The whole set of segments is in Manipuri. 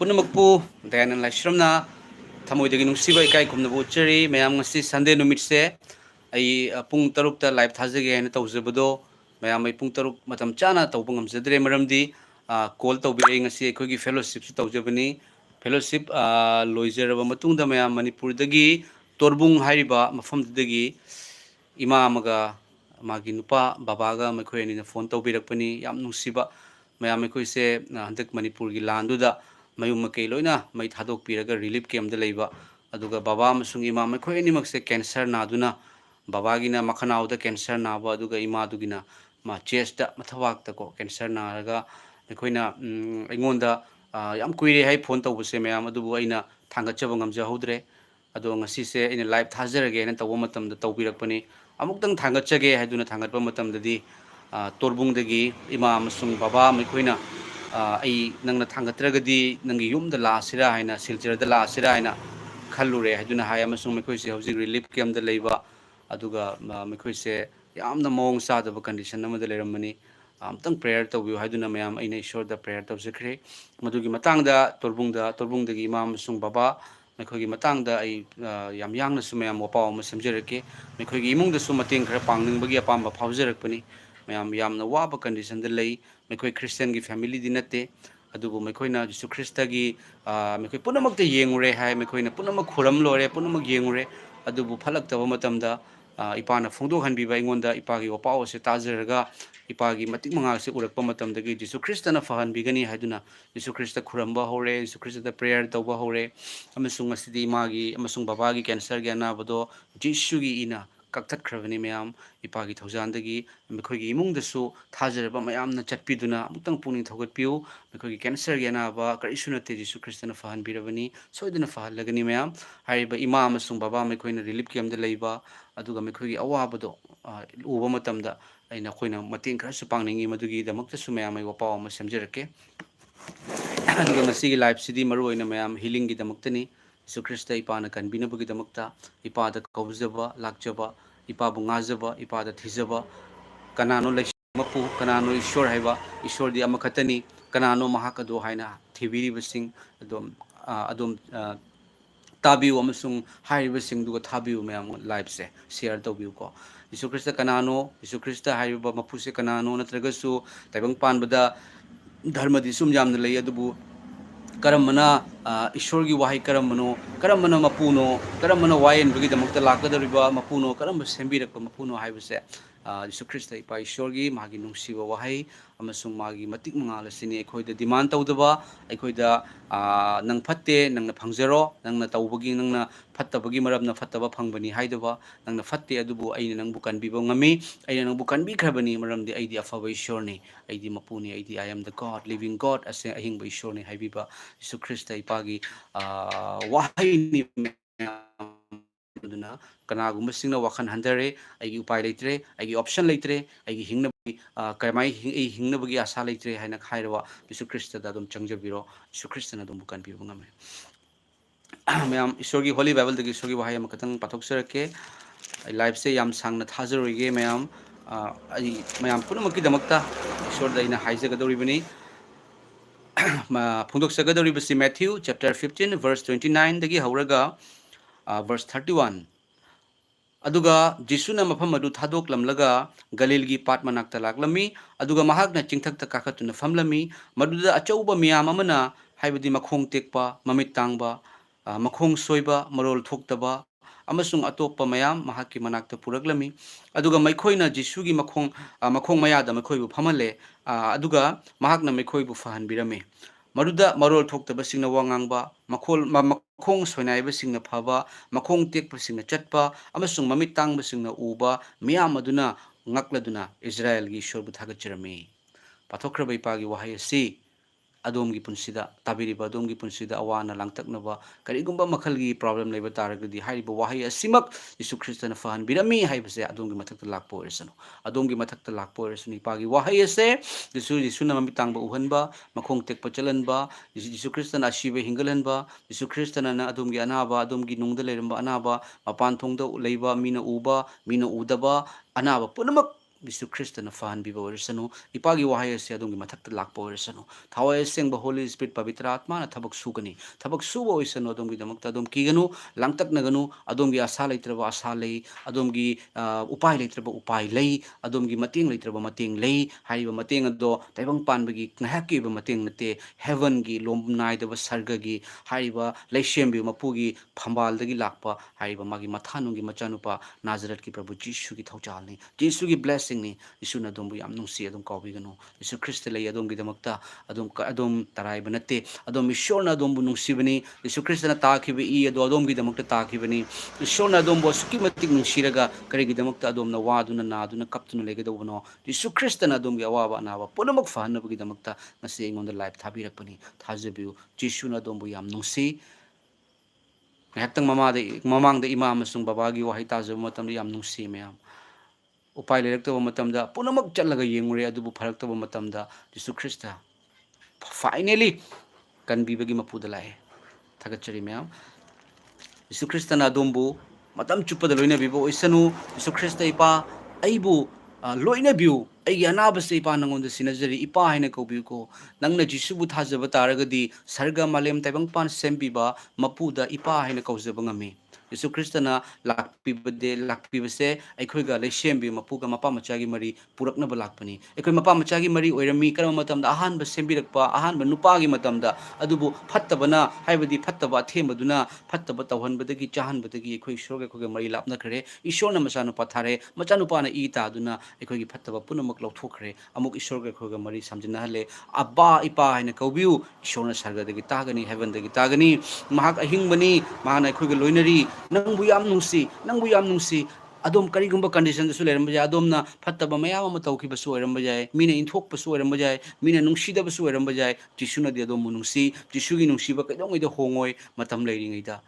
पुनमकपु दयानंद लाइश्रमना थमोइदगी नुंसीबा इकाई खुमनबु उच्चरी मयाम ngasi संडे नुमितसे आई पुंग तरुकता लाइव थाजगे हैन तौजबदो मयाम आई पुंग तरुक मतम चाना तौबं ngamjadre maramdi कॉल तौबिरे ngasi अखोगी फेलोशिप सु तौजबनी फेलोशिप लोइजरबा मतुंगदा मयाम मणिपुर दगी तोरबुंग हाइरिबा मफमदगी इमा अमगा मागी नुपा बाबागा मखोयनी फोन तौबिरकपनी याम नुंसीबा मयाम मखोइसे हंदक मणिपुर की लांदुदा mayum makai loina mai thadok piraga relief camp da leiba aduga baba amasung ima makhoi animakse cancer na duna baba gina makhanau da cancer na ba aduga ima dugina ma chest da mathawak ta ko cancer na raga mekhoina aingonda yam kuire hai phone tawbse mayam adubu aina thangachaba ngamja hodre ado ngasi se ina live thazarage na tawba matam da tawbirakpani amuktang thangachage haiduna thangatpa matam dadi torbung dagi ima amasung baba mekhoina ai nangna thangatragadi nangi yum da la sira haina silchar da la sira haina khallure haduna haya masung mekhoi se hojik relief camp da leiba aduga mekhoi se yamna mong sa da condition amada leramani amtang prayer tawbiu haduna mayam aina ishor da prayer tawjekre madugi matang da torbung dagi imam masung baba mekhoi gi matang da ai yam yangna su mayam wapaw ma samjerake mekhoi gi imung da su mateng khara pangning bagi apamba phawjerakpani mayam yamna waba condition da lei मेकोई क्रिश्चियन की फैमिली दी नते अदुबो मेकोइना जिसु ख्रिस्ट की मेकोई पुनमक ते येंगुरे हाय मेकोइना पुनमक खुरम लोरे पुनमक येंगुरे अदुबो फलक्तबो मतमदा इपाना फोंदोक हनबिबा इंगोंदा इपागी वपाओ से ताजरगा इपागी मतिक मंगा से उरकपा मतमदगी जिसु ख्रिस्टना फहनबिगनी हायदुना जिसु ख्रिस्ट खुरमबा होरे जिसु ख्रिस्ट दा प्रेयर तौबा होरे अमसुंग असिदी मागी अमसुंग बाबागी कैंसर गे अनाबदो जिसुगी इना कक्थखरबनी मैम इपागी थौजानदगी मेखोगी इमुंगदसु थाजरबा मैमना चटपीदुना अमुक्तंग पुनिंग थौगतपिउ मेखोगी कैंसर गे अनाबा करिसु नते जिसु ख्रिस्टना फहनबिरबनी सोइदना फहलगनी मैम हारिबा इमा अमसुंग बाबा मेखोइना रिलीफ कैम्प दा लैबा अदुगा मेखोगी अवाबदो उबा मतमदा अइना खोइना मतेंग खरसु पांगनिंगी मदुगी दमक्तसु मैम आई वपाव अमा समजरके अदुगा ngasiगी लाइफ सिदी मरु ओइना मैम हीलिंग गी दमक्तनी जिसु ख्रिस्ट इपाना कनबिनबगी दमक्ता इपादा कौजबा लाकजबा इपा बुंगाजबा इपादा थिजबा कनानो मपु कनानो ईश्वर हैबा ईश्वर दी अमखतनी कनानो महाकदो हाइना थिबिरिबसिंग अदोम अदोम ताबिउ अमसुंग हाइरिबसिंग दुगा थाबिउ मैम लाइफ से शेयर तौबिउ को यीशु ख्रिस्ट कनानो यीशु ख्रिस्ट हाइरिबा मपुसे कनानो नत्रगसु ताइबंग पानबदा धर्मदी सुम यामना लई अदुबु करमना ईश्वर की वाही करमनो करमना मपुनो करमना वायन बगी दमक्ता लाकदरिबा मपुनो करम सेंबिरक मपुनो हाइबसे यीशु ख्रिस्ट इपा ईश्वर की मागी नुंसीबा वाही अमसुंग मागी मतिक मंगालसिनी अखोइदा डिमांड तौदबा अखोइदा नंग फत्ते नंगना फंगजरो नंगना तौबगी नंगना फत्तबगी मरबना फत्तबा फंगबनी हाइदबा नंगना फत्ते अदुबु अइना नंगबु कनबिबो ngami अइना नंगबु कनबिखरबनी मरमदि अइदि अफबा ईश्वरनी अइदि मपुनी अइदि I am the God living God असे अहिंग ईश्वरनी हाइबिबा यीशु ख्रिस्ट इपागी वाहैनी दुना कनागुमसिंगना वखन हंदरे अइगी उपाय लेत्रे अइगी ऑप्शन लेत्रे अइगी हिंगनबगी कमाई हिंगनबगी आशा लेत्रे हाइना खाइरवा यीशु ख्रिस्ट दा दुम चंगजबिरो यीशु ख्रिस्टना दुम कनबिबो ngame मैम ईश्वर की होली बाइबल दगी ईश्वर की वाहै अमखतंग पाथोक्सरके लाइफ से याम सांगना थाजरोइगे मैम मैम पुनमकी दमक्ता ईश्वर दैना हाइजगदौरिबनी फोंदोक्सगदौरिबसी मैथ्यू चैप्टर 15 वर्स 29 दगी हौरगा वर्स 31 अदुगा जिसुना मफम अदु थादोकलमलगा गलीलगी पाट मनाक्ता लागलमी अदुगा महाकना चिंथक्ता काखतुना फमलमी मदुदा अचौबा मियाम अमना हाइबदी मखोंग टेकपा ममित तांगबा मखोंग सोइबा मरोल थोक्तबा अमसुंग अतोप्पा मयाम महाकी मनाक्ता पुरगलमी अदुगा मैखोइना जिसुगी मखोंग मयादा मैखोइबु फमले अदुगा महाकना मैखोइबु फहनबिरमे मरुदा मरोल थोक्तबसिंगना वांगांगबा मखोंग सोइनाइबसिंगना फबा मखोंग टेकपसिंगना चटपा अमसुंग ममित तांगबसिंगना उबा मियाम अदुना ngakladuna Israel gi ईश्वरबु थागचरमे पाथोख्रबा इपागी वाहै असि अदोम की पुंसीदा ताबिरिबा अदोम की पुंसीदा अवाना लांगतकनबा करिगुंबा मखलगी प्रॉब्लम लेबा तारगदी हाइरिबा वाहै असिमक यीशु ख्रिस्टना फहनबिरमी हाइबसे अदोम की मथक्ता लाक्पो ओरसनु अदोम की मथक्ता लाक्पो ओरसनु इपागी वाहै असे यीशुना ममि तांगबा उहनबा मखोंग टेकपा चलनबा यीशु ख्रिस्टना असिबा हिंगलनबा यीशु ख्रिस्टना अदोम की अनाबा अदोम की नुंगदा लेरंबा अनाबा मपान थोंगदा लेबा मीना उबा Meena उदबा अनाबा पुनमक Bisu Krista na fan biba orisano ipagi wahai ase adongi mathakta lakpa orisano thawai sengba Holy Spirit pavitra atma na thabak sugani thabak suba oisano adongi damakta adom kiganu langtak naganu adongi asa leitraba asa lei adongi upai leitraba upai lei adongi mating leitraba mating lei haiba mating ado taibang panbagi ngahaki ba mating nate heaven gi lomnai daba sarga gi haiba leishembi mapugi phambal dagi lakpa haiba magi mathanungi machanupa Nazareth ki Prabhu Jishu ki thauchalni Jishu ki blessing ni Isu na dombu yam nungsi adom kaubigano Isu Krista lay adom gidamakta adom tarai banate adom Ishor na dombu nungsi bani Isu Krista na takibi I adom gidamakta takibani Ishor na dombu suki matik nungsiraga kare gidamakta adom na wadu na nadu na kaptu na legado bano Isu Krista na adom gi awaba nawa punamak fahan na gidamakta ngasi ingon the life thabirak pani thajabiu Jishu na dombu yam nungsi ngahtang mamang da ima amasung babagi wahai tajab matam yam nungsi mayam upai lerakta matamda punamak chatlaga yengure adubu pharakta matamda Jesu Krista finally kanbibagi mapuda lae thagachari mayam Jesu Krista na dombu matam chupada loina bibo isanu Jesu Krista ipa aibu loina biu ai anaba se ipa nangonda sinajari ipa haina kobiu ko nangna Jesu bu thajaba taragadi sarga malem taibang pan sembiba mapuda ipa haina kaujaba ngami Yesu Krista na lakpibase aikhoiga leishembi mapuga mapa machagi mari purakna balakpani aikoi mapa machagi mari oirami karam matamda ahan ba sembirakpa ahan ba nupagi matamda adubu phattabana haibadi phattaba thembaduna phattaba tawhanbadagi chahanbadagi aikoi ishorga khoga mari lapna khare ishorna machanu pathare machanu pana I taduna aikoi phattaba punamak lauthokre amuk ishorga khoga mari samjina hale abba ipa haina kaubiu ishorna sargadagi tagani heavendagi tagani mahak ahingbani mahana aikoi loinari nangbu yam nungsi adom karigumba condition da su leramba jay adomna phattaba mayam ama tawkiba su oiramba jay mina inthokpa su oiramba jay mina nungsidaba su oiramba jay Jisuna di adom nungsi Jisugi nungsiba kaidongida hongoi matam leiringaida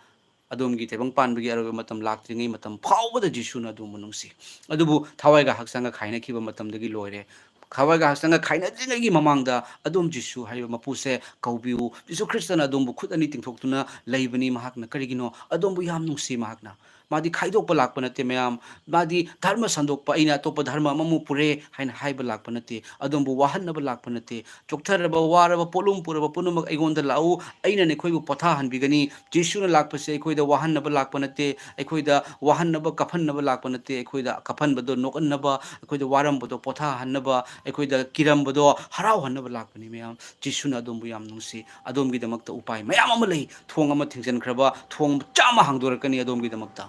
adom gi tebang panbagi arabe matam laktringai matam phawbada Jisuna adom nungsi adubu thawaiga haksanga khaina kiba matam dagi loire khawaiga haksanga khaina jinagi mamangda adom Jisu haiba mapuse kaubiu Jesu Krista na adom bu khudani tingthoktuna leibani mahakna karigino adom bu yam nungsi mahakna Modi खाइदोप lakh नते ma'am मादी धर्म संदोप अना अतोप धर्म अमु पुरे हाइन हाइब लाख नते अदोंबु वाहनब लाख नते चोक्थरब वारब पोलुम पुरब पुनमक अगोंद लाउ अइना ने खोइबु पथा हनबिगनी जेसुना लाखपसे अखोइदा वाहनब लाख नते अखोइदा वाहनब कफनब लाख नते अखोइदा कफनबदो नोकनब अखोइदा वारमबदो पथा हनब अखोइदा किरमबदो हराव हनब लाखनी मैम जेसुना अदोंबु याम नुंसी अदोंगी दमकता उपाय मैम अम लई थोंग अम थिंजनख्रबा थोंग चामा हांगदोरकनी अदोंगी दमकता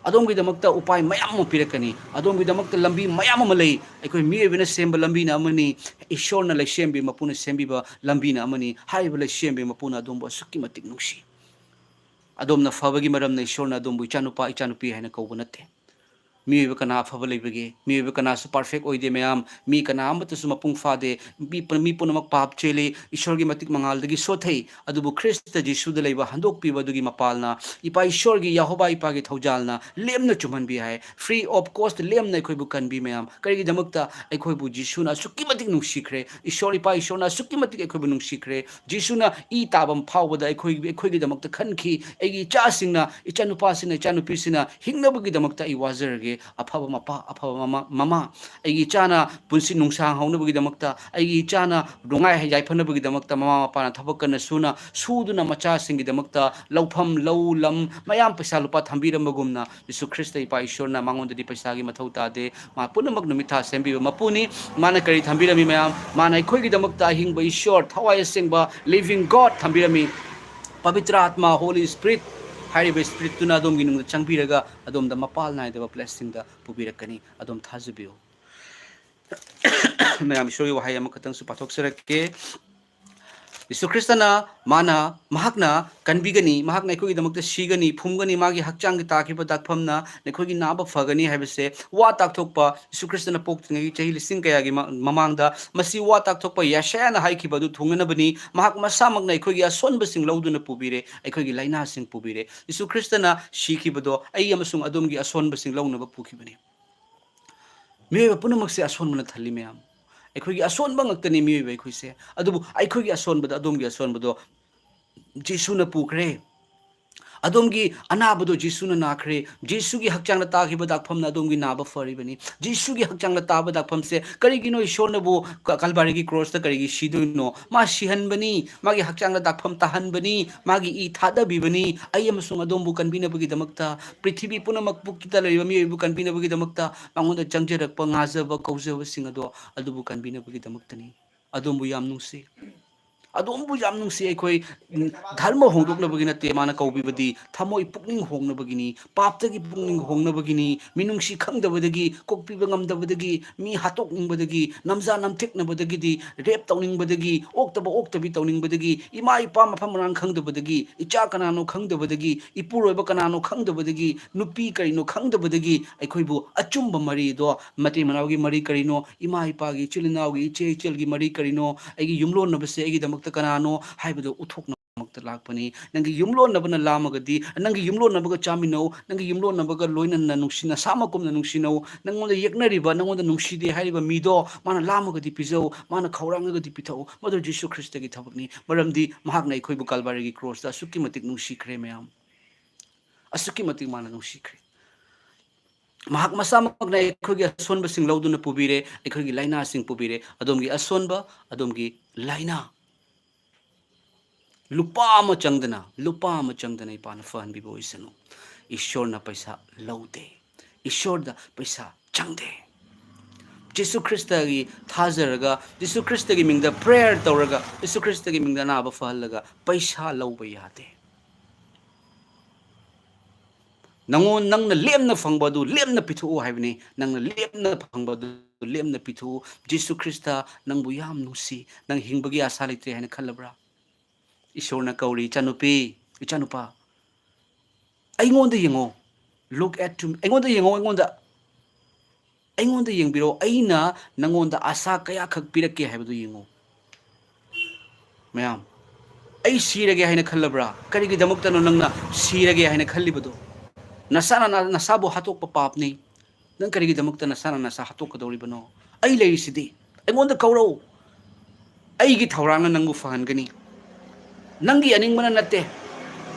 अदोंगी दमकता उपाय मैम पीरकनी अदोंगी दमकता लंबी मैम लई अखोइ मियबना सेंब लंबीना अमनी ईश्वरना लैसेंबी मपुना सेंबीबा लंबीना अमनी हाइब लैसेंबी मपुना अदोंबो सुक्की मतिक नुंसी अदोमना फबगी मरमना ईश्वरना अदोंबु इचानुपा इचानुपी हाइना कौबो नते मियब कना फब लेबगे मियब कना सु परफेक्ट ओइदे मैम मी कना अमतसु मपुंग फादे मी पुनमक पाप चेले ईश्वर की मतिक मंगालदगी सोथै अदुबु ख्रिस्त जिसुद लेबा हंदोक पीबदुगी मपालना इपा ईश्वर की यहोवा इपा की थौजालना लेमना चुमन भी है फ्री ऑफ कॉस्ट लेमना अखोइबु कनबी मैम करिगी दमकता अखोइबु जिसुना सुक्की मतिक नुंसीख्रे ईश्वर इपा ईश्वरना सुक्की मतिक अखोइबु नुंसीख्रे जिसुना ई ताबम फावबदा अखोइगी दमकता खनखी एगी चासिंगना इचानुपासिना इचानुपीसिना हिंगनबगी दमकता ई वाजरगे अफब मपा अफब ममा अगी चाना पुंसी नुंसांग हौनबगीदमकता अगी चाना रोंगाय याइफनबगीदमकता ममा मपाना थबक कन सुना सुदुना मचासिंगीदमकता लौफम लौलम मयाम पैसा लुपा थंबीरमगुमना यीशु ख्रिस्त इपा ईश्वरना मांगोंददी पैसागी मथौ तादे मा पुनमक नुमिथा सेंबीबा मपुनी माना करी थंबीरमी मयाम माना अखोइगीदमकता हिंगबा ईश्वर थवाय सेंगबा लिविंग गॉड थंबीरमी पवित्र आत्मा होली स्पिरिट हाइब स्पिरिट तुना अदोम की नुंग चंगपीरगा अदोम द मपाल नाइदबा ब्लेसिंग द पुबीरकनी अदोम थाजबियो मैम ईश्वर की वहाय अम खतंग सु पाथोक्सरके यीशु ख्रिस्तना माना महाकना कनबिगनी महाक नैखोगी दमकता सीगनी फुमगनी मागी हकचांग ताखिबा दाखफमना नैखोगी नाबा फगनी हाइबसे वा ताकथोकपा यीशु ख्रिस्तना पोक्तंगी चही लिसिंग कयागी ममांगदा मसी वा ताकथोकपा यशायाना हाइखिबदु थुंगनबनी महाक मसामक नैखोगी असोनबसिंग लौदुना पुबीरे अखोगी लाइनासिंग पुबीरे यीशु ख्रिस्तना सीखिबदो अई अमसुंग अदोमगी असोनबसिंग लौनबा पुखिबनी मेबा पुनमकसे असोनबना थल्ली मैम अखोगी असोनबा ngaktani miyoy अखोइसे अदुबु अखोगी असोनबदा अदोमगी असोनबदो जिसुना पुखरे ꯑꯗꯣꯝꯒꯤ ꯑꯅꯥꯕꯗꯣ ꯖꯤꯁꯨꯅ ꯅꯥꯈ꯭ꯔꯦ ꯖꯤꯁꯨꯒꯤ ꯍꯛꯆꯥꯡꯗ ꯇꯥꯈꯤꯕ ꯗꯥꯛꯐꯝꯅ ꯑꯗꯣꯝꯒꯤ ꯅꯥꯕ ꯐꯔꯤꯕꯅꯤ ꯖꯤꯁꯨꯒꯤ ꯍꯛꯆꯥꯡꯗ ꯇꯥꯕ ꯗꯥꯛꯐꯝꯁꯦ ꯀꯔꯤꯒꯤꯅꯣ ꯏꯁꯣꯔꯅꯕꯨ ꯀꯜꯚꯥꯔꯤꯒꯤ ꯀ꯭ꯔꯣꯁꯇ ꯀꯔꯤꯒꯤ ꯁꯤꯗꯣꯏꯅꯣ ꯃꯥ ꯁꯤꯍꯟꯕꯅꯤ ꯃꯥꯒꯤ ꯍꯛꯆꯥꯡꯗ ꯗꯥꯛꯐꯝ ꯇꯥꯍꯟꯕꯅꯤ ꯃꯥꯒꯤ ꯏ ꯊꯥꯗꯕꯤꯕꯅꯤ ꯑꯩ ꯑꯃꯁꯨꯡ ꯑꯗꯣꯝꯕꯨ ꯀꯟꯕꯤꯅꯕꯒꯤꯗꯃꯛꯇ ꯄ꯭ꯔꯤꯊꯤꯕꯤ ꯄꯨꯝꯅꯃꯛꯄꯨ ꯂꯩꯔꯤꯕ ꯃꯤꯑꯣꯏꯕꯨ ꯀꯟꯕꯤꯅꯕꯒꯤꯗꯃꯛꯇ ꯃꯉꯣꯟꯗ ꯆꯪꯖꯔꯛꯄ ꯉꯥꯖꯕ ꯀꯧꯖꯕꯁꯤꯡ ꯑꯗꯨꯕꯨ ꯀꯟꯕꯤꯅꯕꯒꯤꯗꯃꯛꯇꯅꯤ ꯑꯗꯣꯝꯕꯨ ꯌꯥꯝ ꯅꯨꯡꯁꯤ ꯑꯗꯣꯝꯕꯨ ꯌꯥꯝ ꯅꯨꯡꯁꯤ ꯑꯩꯈꯣꯏ ꯙꯔꯃ ꯍꯣꯡꯗꯣꯛꯅꯕꯒꯤ ꯅꯠꯇꯦ ꯃꯥꯅ ꯀꯧꯕꯤꯕꯗꯤ ꯊꯃꯣꯏ ꯄꯨꯛꯅꯤꯡ ꯍꯣꯡꯅꯕꯒꯤꯅꯤ ꯄꯥꯞꯇꯒꯤ ꯄꯨꯛꯅꯤꯡ ꯍꯣꯡꯅꯕꯒꯤꯅꯤ ꯃꯤꯅꯨꯡꯁꯤ ꯈꯪꯗꯕꯗꯒꯤ ꯀꯣꯛꯄꯤꯕ ꯉꯝꯗꯕꯗꯒꯤ ꯃꯤ ꯍꯥꯠꯇꯣꯛꯅꯤꯡꯕꯗꯒꯤ ꯅꯝꯖꯥ ꯅꯝꯊꯦꯛꯅꯕꯗꯒꯤꯗꯤ ꯔꯦꯞ ꯇꯧꯅꯤꯡꯕꯗꯒꯤ ꯑꯣꯛꯇꯕꯤ ꯇꯧꯅꯤꯡꯕꯗꯒꯤ ꯏꯃꯥ ꯏꯄꯥ ꯃꯐꯝ ꯃꯔꯥꯡ ꯈꯪꯗꯕꯗꯒꯤ ꯏꯆꯥ ꯀꯅꯥꯅꯣ ꯈꯪꯗꯕꯗꯒꯤ ꯏꯄꯨꯔꯣꯏꯕ ꯀꯅꯥꯅꯣ ꯈꯪꯗꯕꯗꯒꯤ ꯅꯨꯄꯤ ꯀꯔꯤꯅꯣ ꯈꯪꯗꯕꯗꯒꯤ ꯑꯩꯈꯣꯏꯕꯨ ꯑꯆꯨꯝꯕ ꯃꯔꯤꯗꯣ ꯃꯇꯩ ꯃꯅꯥꯎꯒꯤ ꯃꯔꯤ ꯀꯔꯤꯅꯣ ꯏꯃꯥ ꯏꯄꯥꯒꯤ ꯏꯆꯤꯜ ꯏꯅꯥꯎꯒꯤ ꯏꯆꯦ ꯏꯆꯜꯒꯤ ꯃꯔꯤ ꯀꯔꯤꯅꯣ ꯑꯩꯒꯤ ꯌꯨꯝꯂꯣꯟꯅꯕꯁꯦ ꯑꯩꯒꯤꯗꯃꯛꯇ ꯀꯅꯥꯅꯣ ꯍꯥꯏꯕꯗꯣ ꯎꯠꯊꯣꯛꯅꯕꯗꯃꯛꯇ ꯂꯥꯛꯄꯅꯤ ꯅꯪꯒꯤ ꯌꯨꯝꯂꯣꯟꯅꯕꯅ ꯂꯥꯝꯃꯒꯗꯤ ꯅꯪꯒꯤ ꯌꯨꯝꯂꯣꯟꯅꯕꯒ ꯆꯥꯃꯤꯟꯅꯧ ꯅꯪꯒꯤ ꯌꯨꯝꯂꯣꯟꯅꯕꯒ ꯂꯣꯏꯅꯅ ꯅꯨꯡꯁꯤꯅ ꯁꯥꯃꯛꯀꯨꯝꯅ ꯅꯨꯡꯁꯤꯅꯧ ꯅꯪꯉꯣꯟꯗ ꯌꯦꯛꯅꯔꯤꯕ ꯅꯪꯉꯣꯟꯗ ꯅꯨꯡꯁꯤꯗꯦ ꯍꯥꯏꯔꯤꯕ ꯃꯤꯗꯣ ꯃꯥꯅ ꯂꯥꯝꯃꯒꯗꯤ ꯄꯤꯖꯧ ꯃꯥꯅ ꯈꯧꯔꯥꯡꯉꯒꯗꯤ ꯄꯤꯊꯛꯎ ꯃꯗꯨ ꯖꯤꯁꯨ ꯈ꯭ꯔꯤꯁꯇꯒꯤ ꯊꯕꯛꯅꯤ ꯃꯔꯝꯗꯤ ꯃꯍꯥꯛꯅ ꯑꯩꯈꯣꯏꯕꯨ ꯀꯜꯚꯥꯔꯤꯒꯤ ꯀ꯭ꯔꯣꯁꯇ ꯑꯁꯨꯛꯀꯤ ꯃꯇꯤꯛ ꯅꯨꯡꯁꯤꯈ꯭ꯔꯦ ꯃꯌꯥꯝ ꯑꯁꯨꯛꯀꯤ ꯃꯇꯤꯛ ꯃꯥꯅ ꯅꯨꯡꯁꯤꯈ꯭ꯔꯦ ꯃꯍꯥꯛ ꯃꯁꯥꯃꯛꯅ ꯑꯩꯈꯣꯏꯒꯤ ꯑꯁꯣꯟꯕꯁꯤꯡ ꯂꯧꯗꯨꯅ ꯄꯨꯕꯤꯔꯦ ꯑꯩꯈꯣꯏꯒꯤ ꯂꯥꯏꯅꯥꯁꯤꯡ ꯄꯨꯕꯤꯔꯦ ꯑꯗꯣꯝꯒꯤ ꯑꯁꯣꯟꯕ ꯑꯗꯣꯝꯒꯤ ꯂꯥꯏꯅꯥ lupa ama changdana ipana fahanbiba oisanu ishorna paisa laude ishorda paisa changde Jesu Christa gi thazaraga Jesu Christa gi mingda prayer tawraga Jesu Christa gi mingda na ba fahallaga paisa lauba yade nangon nangna lemna phangba du lemna pithu haibni nangna lemna phangba du lemna pithu Jesu Christa nangbu yam nusi nang hingbagi asa leite haina khallabra Ishorna kauri ichanupa aingonda yengo look at to aingonda yengbiro aina nangonda asa kaya khak pirake haibdu yengo mayam ai sirage haina khallabra karigi damukta no nangna sirage haina khallibado nasana nasabu hatok pa papni nang karigi damukta nasana nasa hatok kadoribano ai leirisidi aingonda kauro aigi thawrangna nangbu fahangani nangi aning mana natte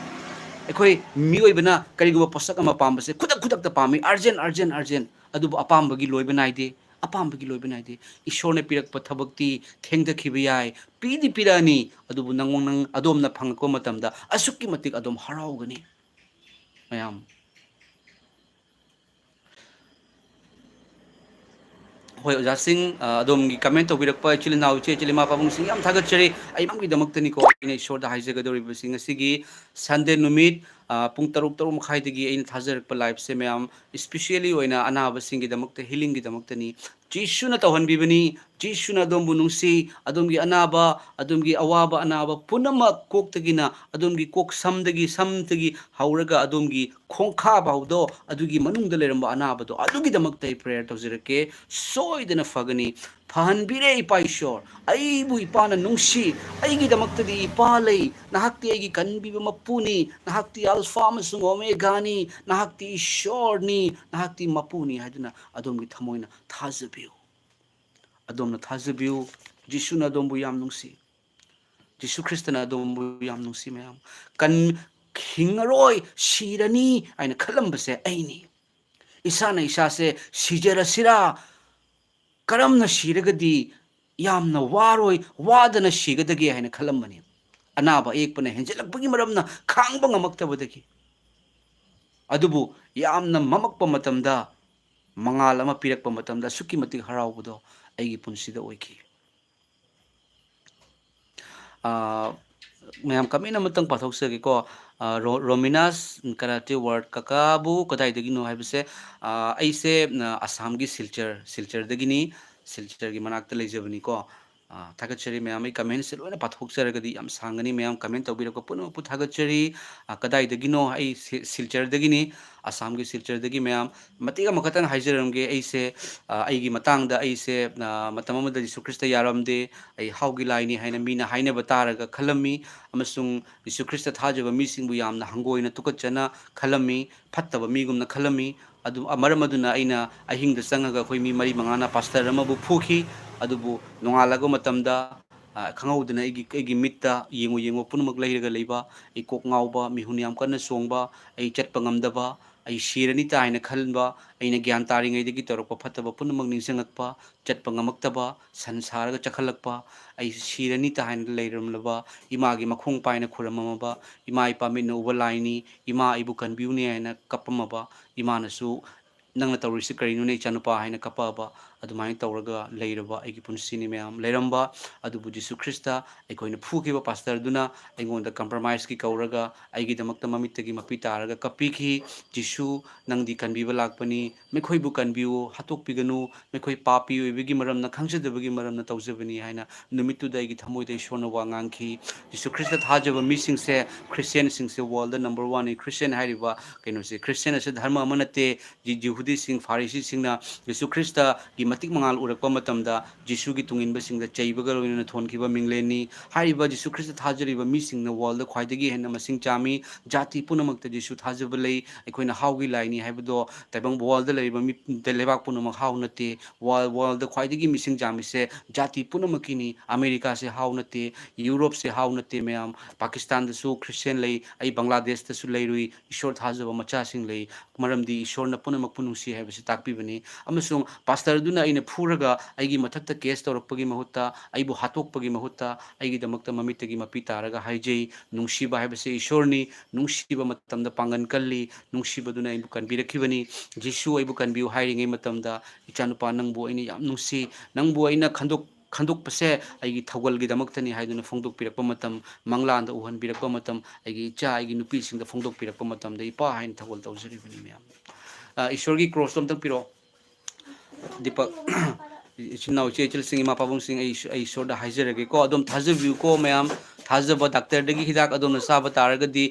ekhoi mioi bana kariguba posak ama pambase kudak ta pami urgent adubu apambagi loiba naide ishorne pirak pathabakti thengda khibiyai pidi pirani adubu nangong nang adomna phangko matamda asukki matik adom haraugani mayam hoi ojasing adom gi comment tobirakpa chilinaw che chilima pabung sing yam thagatchari ai mamgi damaktani ko ine ishor da haijagadori basing asigi Sunday numit pung taruk makhai dagi ain thajarakpa live se mayam especially oina anaba singi damakta healing gi damaktani Jisuna tawhanbibani Jisuna adom bunungsi adom gi anaba adom gi awaba anaba punama koktagina adom gi kok samdagi hauraga adom gi khongkha baudo adugi manungda leramba anaba do adugi damakta prayer tawjirake soidana fagani fahanbire ipa ishor aibu ipana nungsi aigi damaktadi ipa lei nahakti aigi kanbiba mapuni nahakti alpha amasung omega ni nahakti ishor ni nahakti mapuni haduna adom gi thamoina thajabiu adom na thajabiu Jisuna adom bu yam nungsi Jesu Christana adom bu yam nungsi mayam kan hingaroi sirani aina khalambase aini isana isase sijarasira karamna shiragadi yamna waroi wadana shigadagi haina khalambani anaba ekpana henjelakpagi maramna khangba ngamaktabadagi adubu yamna mamakpa matamda mangal ama pirakpa matamda sukki matik haraubado aigi punsida oiki mayam kamina matang pathoksagi ko Rominas karate word kakabu kadai dagi no haibse aise Assam gi silchar dagi ni silchar gi manakta lejabani ko thagatchari mayam ai comment se loina pathokcharagadi yam sangani mayam comment tawbirako puno pu thagatchari kadai dagi no ai silchar dagi ni Assam gi silchar dagi mayam matiga makatang haijaramge aise aigi matangda aise matamamada Jesu Christa yaramde ai haugi laini haina mina haina bataraga khalami amasung Jesu Christa thajaba misingbu yamna hangoina tukachana khalami phattaba migumna khalami adu amaramaduna aina ahingda changaga khoi mi mari mangana pastor amabu phuki adubu nongalago matamda ꯈꯪꯍꯧꯗꯅ ꯑꯩꯒꯤ ꯃꯤꯠꯇ ꯌꯦꯡꯉꯨ ꯄꯨꯝꯅꯃꯛ ꯂꯩꯔꯒ ꯂꯩꯕ ꯑꯩ ꯀꯣꯛ ꯉꯥꯎꯕ ꯃꯤꯍꯨꯟ ꯌꯥꯝ ꯀꯟꯅ ꯆꯣꯡꯕ ꯑꯩ ꯆꯠꯄ ꯉꯝꯗꯕ ꯑꯩ ꯁꯤꯔꯅꯤꯇ ꯍꯥꯏꯅ ꯈꯟꯕ ꯑꯩꯅ ꯒ꯭ꯌꯥꯟ ꯇꯥꯔꯤꯉꯩꯗꯒꯤ ꯇꯧꯔꯛꯄ ꯐꯠꯇꯕ ꯄꯨꯝꯅꯃꯛ ꯅꯤꯡꯁꯤꯡꯉꯛꯄ ꯆꯠꯄ ꯉꯝꯃꯛꯇꯕ ꯁꯟ ꯁꯥꯔꯒ ꯆꯠꯈꯠꯂꯛꯄ ꯑꯩ ꯁꯤꯔꯅꯤꯇ ꯍꯥꯏꯅ ꯂꯩꯔꯝꯂꯕ ꯏꯃꯥꯒꯤ ꯃꯈꯣꯡ ꯄꯥꯏꯅ ꯈꯨꯔꯝꯃꯕ ꯏꯃꯥ ꯏꯄꯥ ꯃꯤꯠꯅ ꯎꯕ ꯂꯥꯏꯅꯤ ꯏꯃꯥ ꯑꯩꯕꯨ ꯀꯟꯕꯤꯌꯨꯅꯤ ꯍꯥꯏꯅ ꯀꯞꯄꯝꯃꯕ ꯏꯃꯥꯅꯁꯨ ꯅꯪꯅ ꯇꯧꯔꯤꯁꯤ ꯀꯔꯤꯅꯣꯅꯦ ꯏꯆꯥꯅꯨꯄꯥ ꯍꯥꯏꯅ ꯀꯞꯄꯛꯑꯕ ꯑꯗꯨꯃꯥꯏꯅ ꯇꯧꯔꯒ ꯂꯩꯔꯕ ꯑꯩꯒꯤ ꯄꯨꯟꯁꯤꯅꯤ ꯃꯌꯥꯝ ꯂꯩꯔꯝꯕ ꯑꯗꯨꯕꯨ ꯖꯤꯁꯨ ꯈ꯭ꯔꯤꯁꯇ ꯑꯩꯈꯣꯏꯅ ꯐꯨꯈꯤꯕ ꯄꯥꯁꯇꯔꯗꯨꯅ ꯑꯩꯉꯣꯟꯗ ꯀꯝꯄ꯭ꯔꯣꯃꯥꯏꯁꯀꯤ ꯀꯧꯔꯒ ꯑꯩꯒꯤꯗꯃꯛꯇ ꯃꯃꯤꯠꯇꯒꯤ ꯃꯄꯤ ꯇꯥꯔꯒ ꯀꯞꯄꯤꯈꯤ ꯖꯤꯁꯨ ꯅꯪꯗꯤ ꯀꯟꯕꯤꯕ ꯂꯥꯛꯄꯅꯤ ꯃꯈꯣꯏꯕꯨ ꯀꯟꯕꯤꯌꯨ ꯍꯥꯠꯇꯣꯛꯄꯤꯒꯅꯨ ꯃꯈꯣꯏ ꯄꯥꯄꯤ ꯑꯣꯏꯕꯒꯤ ꯃꯔꯝꯅ ꯈꯪꯖꯗꯕꯒꯤ ꯃꯔꯝꯅ ꯇꯧꯖꯕꯅꯤ ꯍꯥꯏꯅ ꯅꯨꯃꯤꯠꯇꯨꯗ ꯑꯩꯒꯤ ꯊꯃꯣꯏꯗ ꯏꯁꯣꯔꯅ ꯋꯥ ꯉꯥꯡꯈꯤ ꯖꯤꯁꯨ ꯈ꯭ꯔꯤꯁꯇ ꯊꯥꯖꯕ ꯃꯤꯁꯤꯡꯁꯦ ꯈ꯭ꯔꯤꯁꯇꯤꯌꯟꯁꯤꯡꯁꯦ ꯋꯥꯔꯜꯗ ꯅꯝꯕꯔ ꯋꯥꯟꯅꯤ ꯈ꯭ꯔꯤꯁꯇꯤꯌꯟ ꯍꯥꯏꯔꯤꯕ ꯀꯩꯅꯣꯁꯦ ꯈ꯭ꯔꯤꯁꯇꯤꯌꯟ ꯑꯁꯤ ꯙꯔꯃ ꯑꯃ ꯅꯠꯇꯦ ꯌꯍꯨꯗꯤꯁꯤꯡ ꯐꯥꯔꯤꯁꯤꯁꯤꯡꯅ ꯖꯤꯁꯨ ꯈ꯭ꯔꯤꯁꯇꯒꯤ ꯃꯇꯤꯛ ꯃꯉꯥꯜ ꯎꯔꯛꯄ ꯃꯇꯝꯗ ꯖꯤꯁꯨꯒꯤ ꯇꯨꯡꯏꯟꯕꯁꯤꯡꯗ ꯆꯩꯕꯒ ꯂꯣꯏꯅꯅ ꯊꯣꯟꯈꯤꯕ ꯃꯤꯡꯂꯦꯟꯅꯤ ꯍꯥꯏꯔꯤꯕ ꯖꯤꯁꯨ ꯈ꯭ꯔꯤꯁꯇ ꯊꯥꯖꯔꯤꯕ ꯃꯤꯁꯤꯡꯅ ꯋꯥꯔꯜꯗ ꯈ꯭ꯋꯥꯏꯗꯒꯤ ꯍꯦꯟꯅ ꯃꯁꯤꯡ ꯆꯥꯝꯃꯤ ꯖꯥꯇꯤ ꯄꯨꯝꯅꯃꯛꯇ ꯖꯤꯁꯨ ꯊꯥꯖꯕ ꯂꯩ ꯑꯩꯈꯣꯏꯅ ꯍꯥꯎꯒꯤ ꯂꯥꯏꯅꯤ ꯍꯥꯏꯕꯗꯣ ꯇꯥꯏꯕꯪ ꯋꯥꯔꯜꯗ ꯂꯩꯔꯤꯕ ꯂꯩꯕꯥꯛ ꯄꯨꯝꯅꯃꯛ ꯍꯥꯎ ꯅꯠꯇꯦ ꯋꯥꯔꯜꯗ ꯈ꯭ꯋꯥꯏꯗꯒꯤ ꯃꯤꯁꯤꯡ ꯌꯥꯝꯃꯤꯁꯦ ꯖꯥꯇꯤ ꯄꯨꯝꯅꯃꯛꯀꯤꯅꯤ ꯑꯃꯦꯔꯤꯀꯥꯁꯦ ꯍꯥꯎ ꯅꯠꯇꯦ ꯌꯨꯔꯣꯞꯁꯦ ꯍꯥꯎ ꯅꯠꯇꯦ ꯃꯌꯥꯝ ꯄꯥꯀꯤꯁꯇꯥꯟꯗꯁꯨ ꯈ꯭ꯔꯤꯁꯇꯤꯌꯟ ꯂꯩ ꯑꯩ ꯕꯪꯒ꯭ꯂꯥꯗꯦꯁꯇꯁꯨ ꯂꯩꯔꯨꯏ ꯏꯁꯣꯔ ꯊꯥꯖꯕ ꯃꯆꯥꯁꯤꯡ ꯂꯩ ꯃꯔꯝꯗꯤ ꯏꯁꯣꯔꯅ ꯄꯨꯝꯅꯃꯛꯄꯨ ꯅꯨꯡꯁꯤ ꯍꯥꯏꯕꯁꯤ ꯇꯥꯛꯄꯤꯕꯅꯤ ꯑꯃꯁꯨꯡ ꯄꯥꯁꯇꯔꯗꯨꯅ ꯑꯩꯅ ꯐꯨꯔꯒ ꯑꯩꯒꯤ ꯃꯊꯛꯇ ꯀꯦꯁ ꯇꯧꯔꯛꯄꯒꯤ ꯃꯍꯨꯠꯇ ꯑꯩꯕꯨ ꯍꯥꯠꯇꯣꯛꯄꯒꯤ ꯃꯍꯨꯠꯇ ꯑꯩꯒꯤꯗꯃꯛꯇ ꯃꯃꯤꯠꯇꯒꯤ ꯃꯄꯤ ꯇꯥꯔꯒ ꯍꯥꯏꯖꯩ ꯅꯨꯡꯁꯤꯕ ꯍꯥꯏꯕꯁꯤ ꯏꯁꯣꯔꯅꯤ ꯅꯨꯡꯁꯤꯕ ꯃꯇꯝꯗ ꯄꯥꯡꯒꯟ ꯀꯜꯂꯤ ꯅꯨꯡꯁꯤꯕꯗꯨꯅ ꯑꯩꯕꯨ ꯀꯟꯕꯤꯔꯛꯈꯤꯕꯅꯤ ꯖꯤꯁꯨ ꯑꯩꯕꯨ ꯀꯟꯕꯤꯌꯨ ꯍꯥꯏꯔꯤꯉꯩ ꯃꯇꯝꯗ ꯏꯆꯥꯅꯨꯄꯥ ꯅꯪꯕꯨ ꯑꯩꯅ ꯌꯥꯝ ꯅꯨꯡꯁꯤ ꯅꯪꯕꯨ ꯑꯩꯅ ꯈꯟꯗꯣꯛꯄꯁꯦ ꯑꯩꯒꯤ ꯊꯧꯒꯜꯒꯤꯗꯃꯛꯇꯅꯤ ꯍꯥꯏꯗꯨꯅ ꯐꯣꯡꯗꯣꯛꯄꯤꯔꯛꯄ ꯃꯇꯝ ꯃꯪꯂꯥꯟꯗ ꯎꯍꯟꯕꯤꯔꯛꯄ ꯃꯇꯝ ꯑꯩꯒꯤ ꯏꯆꯥ ꯑꯩꯒꯤ ꯅꯨꯄꯤꯁꯤꯡꯗ ꯐꯣꯡꯗꯣꯛꯄꯤꯔꯛꯄ ꯃꯇꯝꯗ ꯏꯄꯥ ꯍꯥꯏꯅ ꯊꯧꯒꯜ ꯇꯧꯖꯔꯤꯕꯅꯤ ꯃꯌꯥꯝ ꯏꯁꯣꯔꯒꯤ ꯀ꯭ꯔꯣꯁꯇꯣ ꯑꯝꯇꯪ ꯄꯤꯔꯛꯑꯣ ꯗꯤꯄꯛ ꯏꯆꯤꯟ ꯏꯅꯥꯎ ꯏꯆꯦ ꯏꯆꯜꯁꯤꯡ ꯏꯃꯥ ꯄꯥꯕꯨꯡꯁꯤꯡ ꯑꯩ ꯏꯁꯣꯔꯗ ꯍꯥꯏꯖꯔꯒꯦꯀꯣ ꯑꯗꯨꯝ ꯊꯥꯖꯕꯤꯌꯨꯀꯣ ꯃꯌꯥꯝ ꯊꯥꯖꯕ ꯗꯥꯛꯇꯔꯗꯒꯤ ꯍꯤꯗꯥꯛ ꯑꯗꯣꯝꯅ ꯆꯥꯕ ꯇꯥꯔꯒꯗꯤ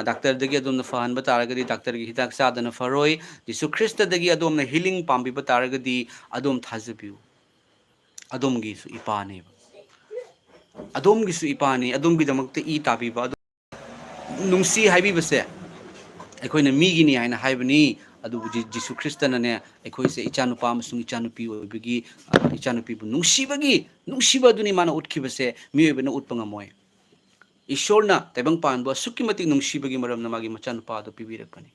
ꯗꯥꯛꯇꯔꯗꯒꯤ ꯑꯗꯣꯝꯅ ꯐꯍꯟꯕ ꯇꯥꯔꯒꯗꯤ ꯗꯥꯛꯇꯔꯒꯤ ꯍꯤꯗꯥꯛ ꯆꯥꯗꯅ ꯐꯔꯣꯏ ꯖꯤꯁꯨ ꯈ꯭ꯔꯤꯁꯇꯗꯒꯤ ꯑꯗꯣꯝꯅ ꯍꯤꯂꯤꯡ ꯄꯥꯝꯕꯤꯕ ꯇꯥꯔꯒꯗꯤ ꯑꯗꯣꯝ ꯊꯥꯖꯕꯤꯌꯨ ꯑꯗꯣꯝꯒꯤꯁꯨ ꯏꯄꯥꯅꯦꯕ ꯑꯗꯣꯝꯒꯤꯁꯨ ꯏꯄꯥꯅꯤ ꯑꯗꯣꯝꯒꯤꯗꯃꯛꯇ ꯏ ꯇꯥꯕꯤꯕ ꯅꯨꯡꯁꯤ ꯍꯥꯏꯕꯤꯕꯁꯦ ꯑꯩꯈꯣꯏꯅ ꯃꯤꯒꯤꯅꯤ ꯍꯥꯏꯅ ꯍꯥꯏꯕꯅꯤ ꯑꯗꯨꯕꯨ ꯖꯤꯁꯨ ꯈ꯭ꯔꯤꯁꯇꯅꯅꯦ ꯑꯩꯈꯣꯏꯁꯦ ꯏꯆꯥꯅꯨꯄꯥ ꯑꯃꯁꯨꯡ ꯏꯆꯥꯅꯨꯄꯤ ꯑꯣꯏꯕꯒꯤ ꯏꯆꯥꯅꯨꯄꯤꯕꯨ ꯅꯨꯡꯁꯤꯕ ꯑꯗꯨꯅꯤ ꯃꯥꯅ ꯎꯠꯈꯤꯕꯁꯦ ꯃꯤꯑꯣꯏꯕꯅ ꯎꯠꯄ ꯉꯝꯃꯣꯏ ꯏꯁꯣꯔꯅ ꯇꯥꯏꯕꯪꯄꯥꯟꯕꯨ ꯑꯁꯨꯛꯀꯤ ꯃꯇꯤꯛ ꯅꯨꯡꯁꯤꯕꯒꯤ ꯃꯔꯝꯅ ꯃꯥꯒꯤ ꯃꯆꯥꯅꯨꯄꯥ ꯑꯗꯨ ꯄꯤꯕꯤꯔꯛꯄꯅꯤ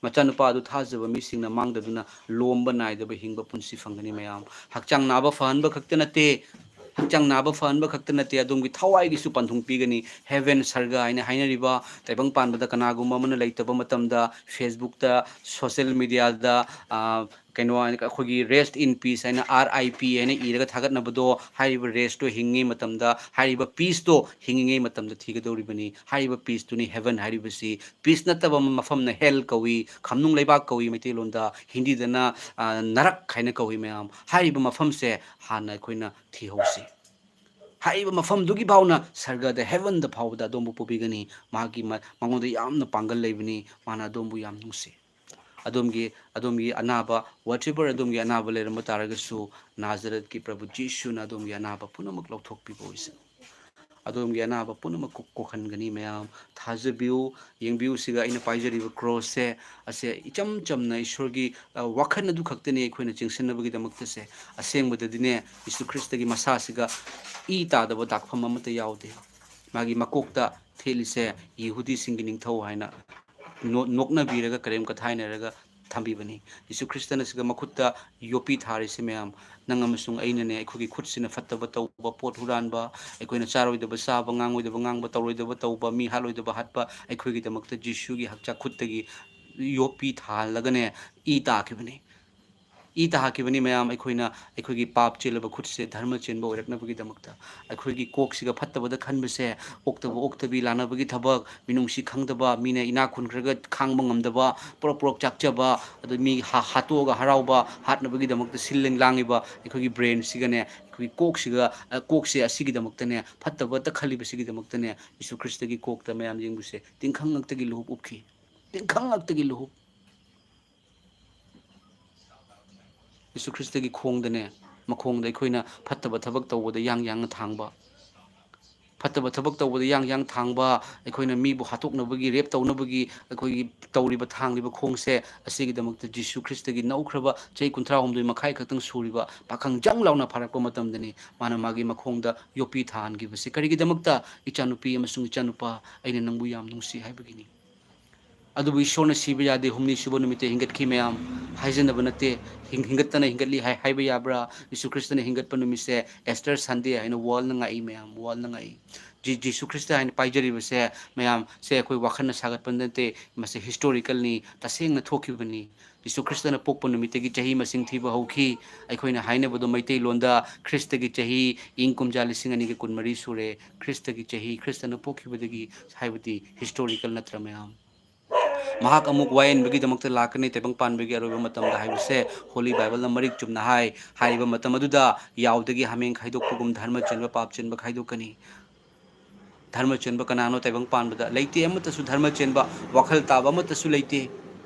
ꯃꯆꯥꯅꯨꯄꯥ ꯑꯗꯨ ꯊꯥꯖꯕ ꯃꯤꯁꯤꯡꯅ ꯃꯥꯡꯗꯗꯨꯅ ꯂꯣꯝꯕ ꯅꯥꯏꯗꯕ ꯍꯤꯡꯕ ꯄꯨꯟꯁꯤ ꯐꯪꯒꯅꯤ ꯃꯌꯥꯝ ꯍꯛꯆꯥꯡ ꯅꯥꯕ ꯐꯍꯟꯕ ꯈꯛꯇ ꯅꯠꯇꯦ ꯍꯛꯆꯥꯡ ꯅꯥꯕ ꯐꯍꯟꯕ ꯈꯛꯇ ꯅꯠꯇꯦ ꯑꯗꯣꯝꯒꯤ ꯊꯋꯥꯏꯒꯤꯁꯨ ꯄꯟꯊꯨꯡ ꯄꯤꯒꯅꯤ ꯍꯦꯚꯦꯟ ꯁꯔꯒ ꯍꯥꯏꯅ ꯍꯥꯏꯅꯔꯤꯕ ꯇꯥꯏꯕꯪ ꯄꯥꯟꯕꯗ ꯀꯅꯥꯒꯨꯝꯕ ꯑꯃꯅ ꯂꯩꯇꯕ ꯃꯇꯝꯗ ꯐꯦꯁꯕꯨꯛꯇ ꯁꯣꯁꯤꯌꯦꯜ ꯃꯤꯗꯤꯌꯥꯗ ꯀꯩꯅꯣ ꯑꯩꯈꯣꯏꯒꯤ ꯔꯦꯁꯠ ꯏꯟ ꯄꯤꯁ ꯍꯥꯏꯅ RIP ꯍꯥꯏꯅ ꯏꯔꯒ ꯊꯥꯒꯠꯅꯕꯗꯣ ꯍꯥꯏꯔꯤꯕ ꯔꯦꯁꯇꯣ ꯍꯤꯡꯉꯤꯉꯩ ꯃꯇꯝꯗ ꯍꯥꯏꯔꯤꯕ ꯄꯤꯁꯇꯣ ꯍꯤꯡꯉꯤꯉꯩ ꯃꯇꯝꯗ ꯊꯤꯒꯗꯧꯔꯤꯕꯅꯤ ꯍꯥꯏꯔꯤꯕ ꯄꯤꯁꯇꯨꯅꯤ ꯍꯦꯚꯦꯟ ꯍꯥꯏꯔꯤꯕꯁꯤ ꯄꯤꯁ ꯅꯠꯇꯕ ꯃꯐꯝꯅ ꯍꯦꯜ ꯀꯧꯏ ꯈꯝꯅꯨꯡ ꯂꯩꯕꯥꯛ ꯀꯧꯏ ꯃꯩꯇꯩꯂꯣꯟꯗ ꯍꯤꯟꯗꯤꯗꯅ ꯅꯔꯛ ꯍꯥꯏꯅ ꯀꯧꯏ ꯃꯌꯥꯝ ꯍꯥꯏꯔꯤꯕ ꯃꯐꯝꯁꯦ ꯍꯥꯟꯅ ꯑꯩꯈꯣꯏꯅ ꯊꯤꯍꯧꯁꯤ ꯍꯥꯏꯔꯤꯕ ꯃꯐꯝꯗꯨꯒꯤ ꯐꯥꯎꯅ ꯁꯔꯒꯗ ꯍꯦꯚꯟꯗ ꯐꯥꯎꯕꯗ ꯑꯗꯣꯝꯕꯨ ꯄꯨꯕꯤꯒꯅꯤ ꯃꯉꯣꯟꯗ ꯌꯥꯝꯅ ꯄꯥꯡꯒꯜ ꯂꯩꯕꯅꯤ ꯃꯥꯅ ꯑꯗꯣꯝꯕꯨ ꯌꯥꯝ ꯅꯨꯡꯁꯤ ꯑꯗꯣꯝꯒꯤ ꯑꯅꯥꯕ ꯋꯥꯠꯑꯦꯚꯔ ꯑꯗꯣꯝꯒꯤ ꯑꯅꯥꯕ ꯂꯩꯔꯝꯕ ꯇꯥꯔꯒꯁꯨ ꯅꯥꯖꯔꯠꯀꯤ ꯄ꯭ꯔꯚꯨ ꯖꯤꯁꯨꯅ ꯑꯗꯣꯝꯒꯤ ꯑꯅꯥꯕ ꯄꯨꯝꯅꯃꯛ ꯂꯧꯊꯣꯛꯄꯤꯕ ꯑꯣꯏꯁꯅꯨ ꯑꯗꯣꯝꯒꯤ ꯑꯅꯥꯕ ꯄꯨꯝꯅꯃꯛ ꯀꯣꯛꯍꯟꯒꯅꯤ ꯃꯌꯥꯝ ꯊꯥꯖꯕꯤꯌꯨ ꯌꯦꯡꯕꯤꯌꯨ ꯁꯤꯒ ꯑꯩꯅ ꯄꯥꯏꯖꯔꯤꯕ ꯀ꯭ꯔꯣꯁꯁꯦ ꯑꯁꯦ ꯏꯆꯝ ꯆꯝꯅ ꯏꯁꯣꯔꯒꯤ ꯋꯥꯈꯜ ꯑꯗꯨ ꯈꯛꯇꯅꯤ ꯑꯩꯈꯣꯏꯅ ꯆꯤꯡꯁꯤꯟꯅꯕꯒꯤꯗꯃꯛꯇꯁꯦ ꯑꯁꯦꯡꯕꯗꯗꯤꯅꯦ ꯌꯤꯁꯨ ꯈ꯭ꯔꯤꯁꯇꯒꯤ ꯃꯁꯥꯁꯤꯒ ꯏ ꯇꯥꯗꯕ ꯗꯥꯛꯐꯝ ꯑꯃꯠꯇ ꯌꯥꯎꯗꯦ ꯃꯥꯒꯤ ꯃꯀꯣꯛꯇ ꯊꯦꯠꯂꯤꯁꯦ ꯌꯍꯨꯗꯤꯁꯤꯡꯒꯤ ꯅꯤꯡꯊꯧ ꯍꯥꯏꯅ ꯅꯣꯛꯅꯕꯤꯔꯒ ꯀꯔꯦꯝ ꯀꯊꯥꯏꯅꯔꯒ ꯊꯝꯕꯤꯕꯅꯤ ꯌꯤꯁꯨ ꯈ꯭ꯔꯤꯁꯇꯅ ꯁꯤꯒ ꯃꯈꯨꯠꯇ ꯌꯣꯠꯄꯤ ꯊꯥꯔꯤꯁꯤ ꯃꯌꯥꯝ ꯅꯪ ꯑꯃꯁꯨꯡ ꯑꯩꯅꯅꯦ ꯑꯩꯈꯣꯏꯒꯤ ꯈꯨꯠꯁꯤꯅ ꯐꯠꯇꯕ ꯇꯧꯕ ꯄꯣꯠ ꯍꯨꯔꯥꯟꯕ ꯑꯩꯈꯣꯏꯅ ꯆꯥꯔꯣꯏꯗꯕ ꯆꯥꯕ ꯉꯥꯡꯉꯣꯏꯗꯕ ꯉꯥꯡꯕ ꯇꯧꯔꯣꯏꯗꯕ ꯇꯧꯕ ꯃꯤ ꯍꯥꯠꯂꯣꯏꯗꯕ ꯍꯥꯠꯄ ꯑꯩꯈꯣꯏꯒꯤꯗꯃꯛꯇ ꯖꯤꯁꯨꯒꯤ ꯍꯛꯆꯥꯡ ꯈꯨꯠꯇꯒꯤ ꯌꯣꯠꯄꯤ ꯊꯥꯍꯜꯂꯒꯅꯦ ꯏ ꯇꯥꯈꯤꯕꯅꯤ ꯏ ꯇꯥꯈꯤꯕꯅꯤ ꯃꯌꯥꯝ ꯑꯩꯈꯣꯏꯒꯤ ꯄꯥꯞ ꯆꯦꯜꯂꯕ ꯈꯨꯠꯁꯦ ꯙꯔꯃ ꯆꯦꯟꯕ ꯑꯣꯏꯔꯛꯅꯕꯒꯤꯗꯃꯛꯇ ꯑꯩꯈꯣꯏꯒꯤ ꯀꯣꯛꯁꯤꯒ ꯐꯠꯇꯕꯗ ꯈꯟꯕꯁꯦ ꯑꯣꯛꯇꯕ ꯑꯣꯛꯇꯕꯤ ꯂꯥꯟꯅꯕꯒꯤ ꯊꯕꯛ ꯃꯤꯅꯨꯡꯁꯤ ꯈꯪꯗꯕ ꯃꯤꯅ ꯏꯅꯥꯛ ꯈꯨꯟꯈ꯭ꯔꯒ ꯈꯥꯡꯕ ꯉꯝꯗꯕ ꯄꯣꯔꯣꯛ ꯆꯥꯛꯆꯕ ꯑꯗꯨ ꯃꯤ ꯍꯥꯠꯇꯣꯛꯑꯒ ꯍꯔꯥꯎꯕ ꯍꯥꯠꯅꯕꯒꯤꯗꯃꯛꯇ ꯁꯤꯜ ꯂꯥꯡꯉꯤꯕ ꯑꯩꯈꯣꯏꯒꯤ ꯕ꯭ꯔꯦꯟꯁꯤꯒꯅꯦ ꯑꯩꯈꯣꯏꯒꯤ ꯀꯣꯛꯁꯦ ꯑꯁꯤꯒꯤꯗꯃꯛꯇꯅꯦ ꯐꯠꯇꯕꯇ ꯈꯜꯂꯤꯕꯁꯤꯒꯤꯗꯃꯛꯇꯅꯦ ꯌꯤꯁꯨ ꯈ꯭ꯔꯤꯁꯇꯒꯤ ꯀꯣꯛꯇ ꯃꯌꯥꯝ ꯌꯦꯡꯕꯁꯦ ꯇꯤꯡꯈꯪ ꯉꯛꯇꯒꯤ ꯂꯨꯍꯨꯞ ꯎꯞꯈꯤ ꯇꯤꯡꯈꯪ ꯉꯛꯇꯒꯤ ꯂꯨꯍꯨꯞ ꯌꯤꯁꯨ ꯈ꯭ꯔꯤꯁꯇꯒꯤ ꯈꯣꯡꯗꯅꯦ ꯃꯈꯣꯡꯗ ꯑꯩꯈꯣꯏꯅ ꯐꯠꯇꯕ ꯊꯕꯛ ꯇꯧꯕꯗ ꯌꯥꯡꯅ ꯊꯥꯡꯕ ꯐꯠꯇꯕ ꯊꯕꯛ ꯇꯧꯕꯗ ꯌꯥꯡ ꯊꯥꯡꯕ ꯑꯩꯈꯣꯏꯅ ꯃꯤꯕꯨ ꯍꯥꯠꯇꯣꯛꯅꯕꯒꯤ ꯔꯦꯞ ꯇꯧꯅꯕꯒꯤ ꯑꯩꯈꯣꯏꯒꯤ ꯇꯧꯔꯤꯕ ꯊꯥꯡꯂꯤꯕ ꯈꯣꯡꯁꯦ ꯑꯁꯤꯒꯤꯗꯃꯛꯇ ꯖꯤꯁꯨ ꯈ꯭ꯔꯤꯁꯇꯒꯤ ꯅꯧꯈ꯭ꯔꯕ ꯆꯍꯤ 38 ꯃꯈꯥꯏ ꯈꯛꯇꯪ ꯁꯨꯔꯤꯕ ꯄꯥꯈꯪ ꯖꯪ ꯂꯥꯎꯅ ꯐꯥꯔꯛꯄ ꯃꯇꯝꯗꯅꯤ ꯃꯥꯅ ꯃꯥꯒꯤ ꯃꯈꯣꯡꯗ ꯌꯣꯠꯄꯤ ꯊꯥꯍꯟꯈꯤꯕꯁꯤ ꯀꯔꯤꯒꯤꯗꯃꯛꯇ ꯏꯆꯥꯅꯨꯄꯤ ꯑꯃꯁꯨꯡ ꯏꯆꯥꯅꯨꯄꯥ ꯑꯩꯅ ꯅꯪꯕꯨ ꯌꯥꯝ ꯅꯨꯡꯁꯤ ꯍꯥꯏꯕꯒꯤꯅꯤ ꯑꯗꯨꯕꯨ ꯏꯁꯣꯔꯅ ꯁꯤꯕ ꯌꯥꯗꯦ ꯍꯨꯝꯅꯤ ꯁꯨꯕ ꯅꯨꯃꯤꯠꯇ ꯍꯤꯡꯒꯠꯈꯤ ꯃꯌꯥꯝ ꯍꯥꯏꯖꯅꯕ ꯅꯠꯇꯦ ꯍꯤꯡꯒꯠꯇꯅ ꯍꯤꯡꯒꯠꯂꯤ ꯍꯥꯏꯕ ꯌꯥꯕ꯭ꯔꯥ ꯖꯤꯁꯨ ꯈ꯭ꯔꯤꯁꯇꯅ ꯍꯤꯡꯒꯠꯄ ꯅꯨꯃꯤꯠꯁꯦ ꯑꯦꯁꯇꯔ ꯁꯟꯗꯦ ꯍꯥꯏꯅ ꯋꯥꯔꯜꯗꯅ ꯉꯛꯏ ꯃꯌꯥꯝ ꯋꯥꯔꯜꯗꯅ ꯉꯛꯏ ꯖꯤꯁꯨ ꯈ꯭ꯔꯤꯁꯇ ꯍꯥꯏꯅ ꯄꯥꯏꯖꯔꯤꯕꯁꯦ ꯃꯌꯥꯝ ꯁꯦ ꯑꯩꯈꯣꯏ ꯋꯥꯈꯜꯅ ꯁꯥꯒꯠꯄ ꯅꯠꯇꯦ ꯃꯁꯤ ꯍꯤꯁꯇꯣꯔꯤꯀꯦꯜꯅꯤ ꯇꯁꯦꯡꯅ ꯊꯣꯛꯈꯤꯕꯅꯤ ꯖꯤꯁꯨ ꯈ꯭ꯔꯤꯁꯇꯅ ꯄꯣꯛꯄ ꯅꯨꯃꯤꯠꯇꯒꯤ ꯆꯍꯤ ꯃꯁꯤꯡ ꯊꯤꯕ ꯍꯧꯈꯤ ꯑꯩꯈꯣꯏꯅ ꯍꯥꯏꯅꯕꯗꯣ ꯃꯩꯇꯩꯂꯣꯟꯗ ꯈ꯭ꯔꯤꯁꯇꯒꯤ ꯆꯍꯤ ꯏꯪ ꯀꯨꯝꯖꯥ 2023 ꯁꯨꯔꯦ ꯈ꯭ꯔꯤꯁꯇꯒꯤ ꯆꯍꯤ ꯈ꯭ꯔꯤꯁꯇꯅ ꯄꯣꯛꯈꯤꯕꯗꯒꯤ ꯍꯥꯏꯕꯗꯤ ꯍꯤꯁꯇꯣꯔꯤꯀꯦꯜ ꯅꯠꯇ꯭ꯔ ꯃꯌꯥꯝ ꯃꯍꯥꯛ ꯑꯃꯨꯛ ꯋꯥꯌꯦꯟꯕꯒꯤꯗꯃꯛꯇ ꯂꯥꯛꯀꯅꯤ ꯇꯥꯏꯕꯪ ꯄꯥꯟꯕꯒꯤ ꯑꯔꯣꯏꯕ ꯃꯇꯝꯗ ꯍꯥꯏꯕꯁꯦ ꯍꯣꯂꯤ ꯕꯥꯏꯕꯜꯅ ꯃꯔꯤꯛ ꯆꯨꯝꯅ ꯍꯥꯏꯔꯤꯕ ꯃꯇꯝ ꯑꯗꯨꯗ ꯌꯥꯎꯗꯒꯤ ꯍꯥꯃꯦꯡ ꯈꯥꯏꯗꯣꯛꯄꯒꯨꯝ ꯙꯔꯃ ꯆꯦꯟꯕ ꯄꯥꯞ ꯆꯦꯟꯕ ꯈꯥꯏꯗꯣꯛꯀꯅꯤ ꯙꯔꯃ ꯆꯦꯟꯕ ꯀꯅꯥꯅꯣ ꯇꯥꯏꯕꯪ ꯄꯥꯟꯕꯗ ꯂꯩꯇꯦ ꯑꯃꯠꯇꯁꯨ ꯙꯔꯃ ꯆꯦꯟꯕ ꯋꯥꯈꯜ ꯇꯥꯕ ꯑꯃꯠꯇꯁꯨ ꯂꯩꯇꯦ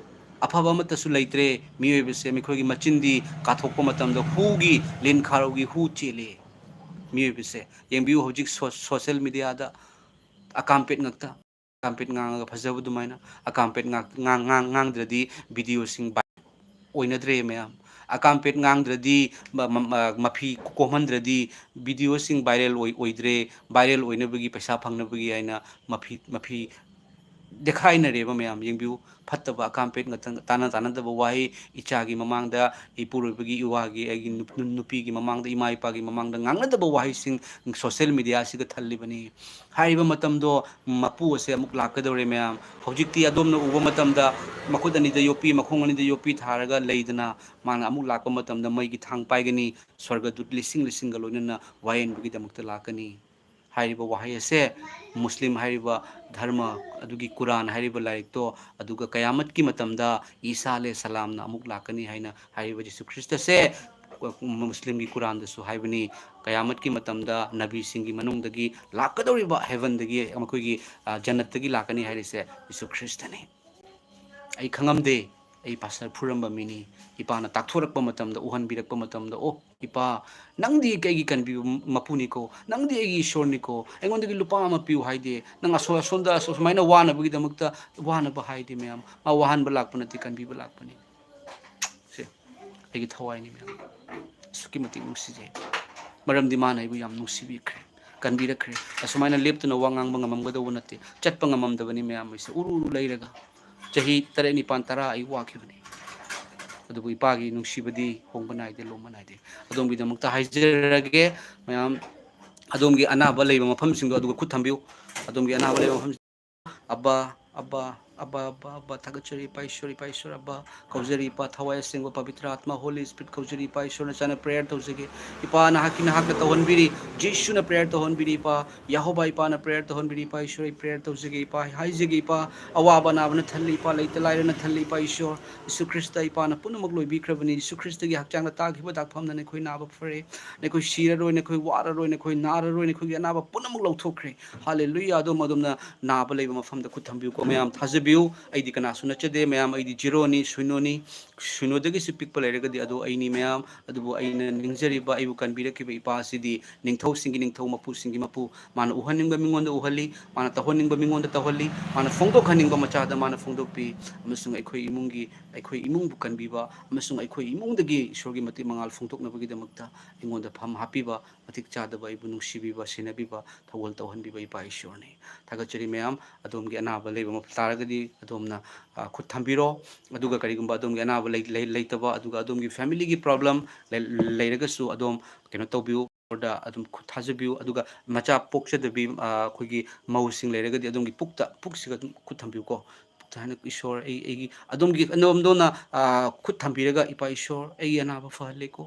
ꯑꯐꯕ ꯑꯃꯠꯇꯁꯨ ꯂꯩꯇ꯭ꯔꯦ ꯃꯤꯑꯣꯏꯕꯁꯦ ꯃꯈꯣꯏꯒꯤ ꯃꯆꯤꯟꯗꯤ ꯀꯥꯊꯣꯛꯄ ꯃꯇꯝꯗ ꯍꯨꯒꯤ ꯂꯤꯟ ꯈꯥꯔꯧꯒꯤ ꯍꯨ ꯆꯦꯜꯂꯤ ꯃꯤꯑꯣꯏꯕꯁꯦ ꯌꯦꯡꯕꯤꯌꯨ ꯍꯧꯖꯤꯛ ꯁꯣꯁꯤꯌꯦꯜ ꯃꯤꯗꯤꯌꯥꯗ ꯑꯀꯥꯝꯄꯦꯠ ꯉꯛꯇ ꯑꯀꯥꯝꯄꯦꯠ ꯉꯥꯡꯉꯒ ꯐꯖꯕ ꯑꯗꯨꯃꯥꯏꯅ ꯑꯀꯥꯝꯄꯦꯠ ꯉꯥꯡꯗ꯭ꯔꯗꯤ ꯚꯤꯗꯤꯑꯣꯁꯤꯡ ꯑꯣꯏꯅꯗ꯭ꯔꯦ ꯃꯌꯥꯝ ꯑꯀꯥꯝꯄꯦꯠ ꯉꯥꯡꯗ꯭ꯔꯗꯤ ꯃꯐꯤ ꯀꯣꯝꯍꯟꯗ꯭ꯔꯗꯤ ꯚꯤꯗꯤꯑꯣꯁꯤꯡ ꯚꯥꯏꯔꯦꯜ ꯑꯣꯏꯗ꯭ꯔꯦ ꯚꯥꯏꯔꯦꯜ ꯑꯣꯏꯅꯕꯒꯤ ꯄꯩꯁꯥ ꯐꯪꯅꯕꯒꯤ ꯍꯥꯏꯅ ꯃꯐꯤ ꯗꯦꯈꯥꯏꯅꯔꯦꯕ ꯃꯌꯥꯝ ꯌꯦꯡꯕꯤꯌꯨ ꯐꯠꯇꯕ ꯑꯀꯥꯝꯄꯦꯠ ꯉꯥꯛꯇꯪ ꯇꯥꯟꯅꯗꯕ ꯋꯥꯍꯩ ꯏꯆꯥꯒꯤ ꯃꯃꯥꯡꯗ ꯏꯄꯨꯔꯣꯏꯕꯒꯤ ꯏꯋꯥꯒꯤ ꯑꯩꯒꯤ ꯅꯨꯄꯤꯒꯤ ꯃꯃꯥꯡꯗ ꯏꯃꯥ ꯏꯄꯥꯒꯤ ꯃꯃꯥꯡꯗ ꯉꯥꯡꯅꯗꯕ ꯋꯥꯍꯩꯁꯤꯡ ꯁꯣꯁꯤꯌꯦꯜ ꯃꯤꯗꯤꯌꯥꯁꯤꯗ ꯊꯜꯂꯤꯕꯅꯤ ꯍꯥꯏꯔꯤꯕ ꯃꯇꯝꯗꯣ ꯃꯄꯨ ꯑꯁꯦ ꯑꯃꯨꯛ ꯂꯥꯛꯀꯗꯧꯔꯦ ꯃꯌꯥꯝ ꯍꯧꯖꯤꯛꯇꯤ ꯑꯗꯣꯝꯅ ꯎꯕ ꯃꯇꯝꯗ ꯃꯈꯨꯠ ꯑꯅꯤꯗ ꯌꯣꯠꯄꯤ ꯃꯈꯣꯡ ꯑꯅꯤꯗ ꯌꯣꯠꯄꯤ ꯊꯥꯔꯒ ꯂꯩꯗꯅ ꯃꯥꯅ ꯑꯃꯨꯛ ꯂꯥꯛꯄ ꯃꯇꯝꯗ ꯃꯩꯒꯤ ꯊꯥꯡ ꯄꯥꯏꯒꯅꯤ ꯁ꯭ꯋꯔꯒꯗꯨꯠ ꯂꯤꯁꯤꯡꯒ ꯂꯣꯏꯅꯅ ꯋꯥꯌꯦꯟꯕꯒꯤꯗꯃꯛꯇ ꯂꯥꯛꯀꯅꯤ ꯍꯥꯏꯔꯤꯕ ꯋꯥꯍꯩ ꯑꯁꯦ ꯃꯨꯁꯂꯤꯝ ꯍꯥꯏꯔꯤꯕ ꯙꯔꯃ ꯑꯗꯨꯒꯤ ꯀꯨꯔꯥꯟ ꯍꯥꯏꯔꯤꯕ ꯂꯥꯏꯔꯤꯛꯇꯣ ꯑꯗꯨꯒ ꯀꯌꯥꯃꯠꯀꯤ ꯃꯇꯝꯗ ꯏꯁꯥ ꯑꯂꯦ ꯁꯂꯥꯝꯅ ꯑꯃꯨꯛ ꯂꯥꯛꯀꯅꯤ ꯍꯥꯏꯅ ꯍꯥꯏꯔꯤꯕ ꯖꯤꯁꯨ ꯈ꯭ꯔꯤꯁꯇꯁꯦ ꯃꯨꯁꯂꯤꯝꯒꯤ ꯀꯨꯔꯥꯟꯗꯁꯨ ꯍꯥꯏꯕꯅꯤ ꯀꯌꯥꯃꯠꯀꯤ ꯃꯇꯝꯗ ꯅꯕꯤꯁꯤꯡꯒꯤ ꯃꯅꯨꯡꯗꯒꯤ ꯂꯥꯛꯀꯗꯧꯔꯤꯕ ꯍꯦꯚꯟꯗꯒꯤ ꯃꯈꯣꯏꯒꯤ ꯖꯟꯅꯠꯇꯒꯤ ꯂꯥꯛꯀꯅꯤ ꯍꯥꯏꯔꯤꯁꯦ ꯖꯤꯁꯨ ꯈ꯭ꯔꯤꯁꯇꯅꯤ ꯑꯩ ꯈꯪꯉꯝꯗꯦ ꯑꯩ ꯄꯥꯁꯇꯔ ꯐꯨꯔꯝꯕ ꯃꯤꯅꯤ ꯏꯄꯥꯅ ꯇꯥꯛꯊꯣꯔꯛꯄ ꯃꯇꯝꯗ ꯎꯍꯟꯕꯤꯔꯛꯄ ꯃꯇꯝꯗ ꯑꯣ ꯏꯄꯥ ꯅꯪꯗꯤ ꯀꯩꯒꯤ ꯀꯟꯕꯤꯕ ꯃꯄꯨꯅꯤꯀꯣ ꯅꯪꯗꯤ ꯑꯩꯒꯤ ꯏꯁꯣꯔꯅꯤꯀꯣ ꯑꯩꯉꯣꯟꯗꯒꯤ ꯂꯨꯄꯥ ꯑꯃ ꯄꯤꯌꯨ ꯍꯥꯏꯗꯦ ꯅꯪ ꯑꯁꯣꯝꯗ ꯁꯨꯃꯥꯏꯅ ꯋꯥꯅꯕꯒꯤꯗꯃꯛꯇ ꯋꯥꯅꯕ ꯍꯥꯏꯗꯦ ꯃꯌꯥꯝ ꯃꯥ ꯋꯥꯍꯟꯕ ꯂꯥꯛꯄ ꯅꯠꯇꯦ ꯀꯟꯕꯤꯕ ꯂꯥꯛꯄꯅꯤ ꯁꯦ ꯑꯩꯒꯤ ꯊꯋꯥꯏꯅꯤ ꯃꯌꯥꯝ ꯑꯁꯨꯛꯀꯤ ꯃꯇꯤꯛ ꯅꯨꯡꯁꯤꯖꯩ ꯃꯔꯝꯗꯤ ꯃꯥꯅ ꯑꯩꯕꯨ ꯌꯥꯝ ꯅꯨꯡꯁꯤꯕꯤꯈ꯭ꯔꯦ ꯀꯟꯕꯤꯔꯛꯈ꯭ꯔꯦ ꯑꯁꯨꯃꯥꯏꯅ ꯂꯦꯞꯇꯨꯅ ꯋꯥ ꯉꯥꯡꯕ ꯉꯝꯃꯝꯒꯗꯧꯕ ꯅꯠꯇꯦ ꯆꯠꯄ ꯉꯝꯃꯝꯗꯕꯅꯤ ꯃꯌꯥꯝ ꯑꯩꯁꯦ ꯎꯔꯨ ꯂꯩꯔꯒ ꯆꯍꯤ 8 9 10 ꯑꯩ ꯋꯥꯈꯤꯕꯅꯤ ꯑꯗꯨꯕꯨ ꯏꯄꯥꯒꯤ ꯅꯨꯡꯁꯤꯕꯗꯤ ꯍꯣꯡꯕ ꯅꯥꯏꯗꯦ ꯂꯣꯡꯕ ꯅꯥꯏꯗꯦ ꯑꯗꯣꯝꯒꯤꯗꯃꯛꯇ ꯍꯥꯏꯖꯔꯒꯦ ꯃꯌꯥꯝ ꯑꯗꯣꯝꯒꯤ ꯑꯅꯥꯕ ꯂꯩꯕ ꯃꯐꯝꯁꯤꯡꯗꯣ ꯑꯗꯨꯒ ꯈꯨꯠ ꯊꯝꯕꯤꯌꯨ ꯑꯗꯣꯝꯒꯤ ꯑꯅꯥꯕ ꯂꯩꯕ ꯃꯐꯝ ꯑब्ꯕꯥ ꯑब्ꯕꯥ ꯑब्ꯕꯥ ꯑब्ꯕꯥ ꯑब्ꯕꯥ ꯊꯥꯒꯠꯆꯔꯤ ꯏꯄꯥ ꯏꯁꯣꯔ ꯑब्ꯕꯥ ꯀꯧꯖꯔꯤ ꯏꯄꯥ ꯊꯋꯥꯏ ꯑꯁꯦꯡꯕ ꯄꯕꯤꯇ꯭ꯔ ꯑꯥꯠꯃ ꯍꯣꯂꯤ ꯁ꯭ꯄꯤꯔꯤꯠ ꯀꯧꯖꯔꯤ ꯏꯄꯥ ꯏꯁꯣꯔꯅ ꯆꯥꯅ ꯄ꯭ꯔꯦꯌꯔ ꯇꯧꯖꯒꯦ ꯏꯄꯥ ꯅꯍꯥꯛꯅ ꯇꯧꯍꯟꯕꯤꯔꯤ ꯖꯤꯁꯨꯅ ꯄ꯭ꯔꯦꯌꯔ ꯇꯧꯍꯟꯕꯤꯔꯤ ꯏꯄꯥ ꯌꯥꯍꯣꯕꯥ ꯏꯄꯥꯅ ꯄ꯭ꯔꯦꯌꯔ ꯇꯧꯍꯟꯕꯤꯔꯤ ꯏꯄꯥ ꯏꯁꯣꯔ ꯑꯩ ꯄ꯭ꯔꯦꯌꯔ ꯇꯧꯖꯒꯦ ꯏꯄꯥ ꯍꯥꯏꯖꯒꯦ ꯏꯄꯥ ꯑꯋꯥꯕ ꯑꯅꯥꯕꯅ ꯊꯜꯂꯤ ꯏꯄꯥ ꯂꯩꯇ ꯂꯥꯏꯔꯅ ꯊꯜꯂꯤ ꯏꯄꯥ ꯏꯁꯣꯔ ꯖꯤꯁꯨ ꯈ꯭ꯔꯤꯁꯇ ꯏꯄꯥꯅ ꯄꯨꯝꯅꯃꯛ ꯂꯣꯏꯕꯤꯈ꯭ꯔꯕꯅꯤ ꯖꯤꯁꯨ ꯈ꯭ꯔꯤꯁꯇꯒꯤ ꯍꯛꯆꯥꯡꯗ ꯇꯥꯈꯤꯕ ꯗꯥꯛꯐꯝꯗ ꯑꯩꯈꯣꯏ ꯅꯥꯕ ꯐꯔꯦ ꯑꯩꯈꯣꯏ ꯁꯤꯔꯔꯣꯏ ꯑꯩꯈꯣꯏ ꯋꯥꯔꯔꯣꯏ ꯑꯩꯈꯣꯏ ꯅꯥꯔꯔꯣꯏ ꯑꯩꯈꯣꯏꯒꯤ ꯑꯅꯥꯕ ꯄꯨꯝꯅꯃꯛ ꯂꯧꯊꯣꯛꯈ꯭ꯔꯦ ꯍꯥꯂꯦꯂꯨꯌꯥ ꯑꯗꯣꯝꯅ ꯅꯥꯕ ꯂꯩꯕ ꯃꯐꯝꯗ ꯈꯨꯠ ꯊꯝꯕꯤꯌꯨꯀꯣ ꯃꯌꯥꯝ ꯊꯥꯖꯕꯤꯌꯨ ꯑꯩꯗꯤ ꯀꯅꯥꯁꯨ ꯅꯠꯆꯗꯦ ꯃꯌꯥꯝ ꯑꯩꯗꯤ ꯖꯤꯔꯣꯅꯤ ꯁꯨꯏꯅꯣꯅꯤ ꯁꯨꯏꯅꯣꯗꯒꯤꯁꯨ ꯄꯤꯛꯄ ꯂꯩꯔꯒꯗꯤ ꯑꯗꯣ ꯑꯩꯅꯤ ꯃꯌꯥꯝ ꯑꯗꯨꯕꯨ ꯑꯩꯅ ꯅꯤꯡꯖꯔꯤꯕ ꯑꯩꯕꯨ ꯀꯟꯕꯤꯔꯛꯈꯤꯕ ꯏꯄꯥ ꯑꯁꯤꯗꯤ ꯅꯤꯡꯊꯧꯁꯤꯡꯒꯤ ꯅꯤꯡꯊꯧ ꯃꯄꯨꯁꯤꯡꯒꯤ ꯃꯄꯨ ꯃꯥꯅ ꯎꯍꯟꯅꯤꯡꯕ ꯃꯤꯉꯣꯟꯗ ꯎꯍꯜꯂꯤ ꯃꯥꯅ ꯇꯧꯍꯟꯅꯤꯡꯕ ꯃꯤꯉꯣꯟꯗ ꯇꯧꯍꯜꯂꯤ ꯃꯥꯅ ꯐꯣꯡꯗꯣꯛꯍꯟꯅꯤꯡꯕ ꯃꯆꯥꯗ ꯃꯥꯅ ꯐꯣꯡꯗꯣꯛꯄꯤ ꯑꯃꯁꯨꯡ ꯑꯩꯈꯣꯏ ꯏꯃꯨꯡꯕꯨ ꯀꯟꯕꯤꯕ ꯑꯃꯁꯨꯡ ꯑꯩꯈꯣꯏ ꯏꯃꯨꯡꯗꯒꯤ ꯏꯁꯣꯔꯒꯤ ꯃꯇꯤꯛ ꯃꯉꯥꯜ ꯐꯣꯡꯗꯣꯛꯅꯕꯒꯤꯗꯃꯛꯇ ꯑꯩꯉꯣꯟꯗ ꯐꯝ ꯍꯥꯞꯄꯤꯕ ꯃꯇꯤꯛ ꯆꯥꯗꯕ ꯑꯩꯕꯨ ꯅꯨꯡꯁꯤꯕꯤꯕ ꯁꯦꯟꯅꯕꯤꯕ ꯊꯧꯒꯜ ꯇꯧꯍꯟꯕꯤꯕ ꯏꯄꯥ ꯏꯁꯣꯔꯅꯤ ꯊꯥꯒꯠꯆꯔꯤ ꯃꯌꯥꯝ ꯑꯗꯣꯝꯒꯤ ꯑꯅꯥꯕ ꯂꯩꯕ ꯇꯥꯔꯒꯗꯤ ꯑꯗꯣꯝꯅ ꯈꯨꯠ ꯊꯝꯕꯤꯔꯣ ꯑꯗꯨꯒ ꯀꯔꯤꯒꯨꯝꯕ ꯑꯗꯣꯝꯒꯤ ꯑꯅꯥꯕ ꯂꯩꯇꯕ ꯑꯗꯨꯒ ꯑꯗꯣꯝꯒꯤ ꯐꯦꯃꯤꯂꯤꯒꯤ ꯄ꯭ꯔꯣꯕ꯭ꯂꯦꯝ ꯂꯩꯔꯒꯁꯨ ꯑꯗꯣꯝ ꯀꯩꯅꯣ ꯇꯧꯕꯤꯌꯨ ꯗ ꯑꯗꯨꯝ ꯈꯨꯠ ꯊꯥꯖꯕꯤꯌꯨ ꯑꯗꯨꯒ ꯃꯆꯥ ꯄꯣꯛꯆꯗꯕꯤ ꯑꯩꯈꯣꯏꯒꯤ ꯃꯧꯁꯤꯡ ꯂꯩꯔꯒꯗꯤ ꯑꯗꯣꯝꯒꯤ ꯄꯨꯛꯁꯤꯒ ꯑꯗꯨꯝ ꯈꯨꯠ ꯊꯝꯕꯤꯌꯨꯀꯣ ꯍꯥꯏꯅ ꯏꯁꯣꯔ ꯑꯩꯒꯤ ꯑꯗꯣꯝꯗꯣꯅ ꯈꯨꯠ ꯊꯝꯕꯤꯔꯒ ꯏꯄꯥ ꯏꯁꯣꯔ ꯑꯩꯒꯤ ꯑꯅꯥꯕ ꯐꯍꯜꯂꯦꯀꯣ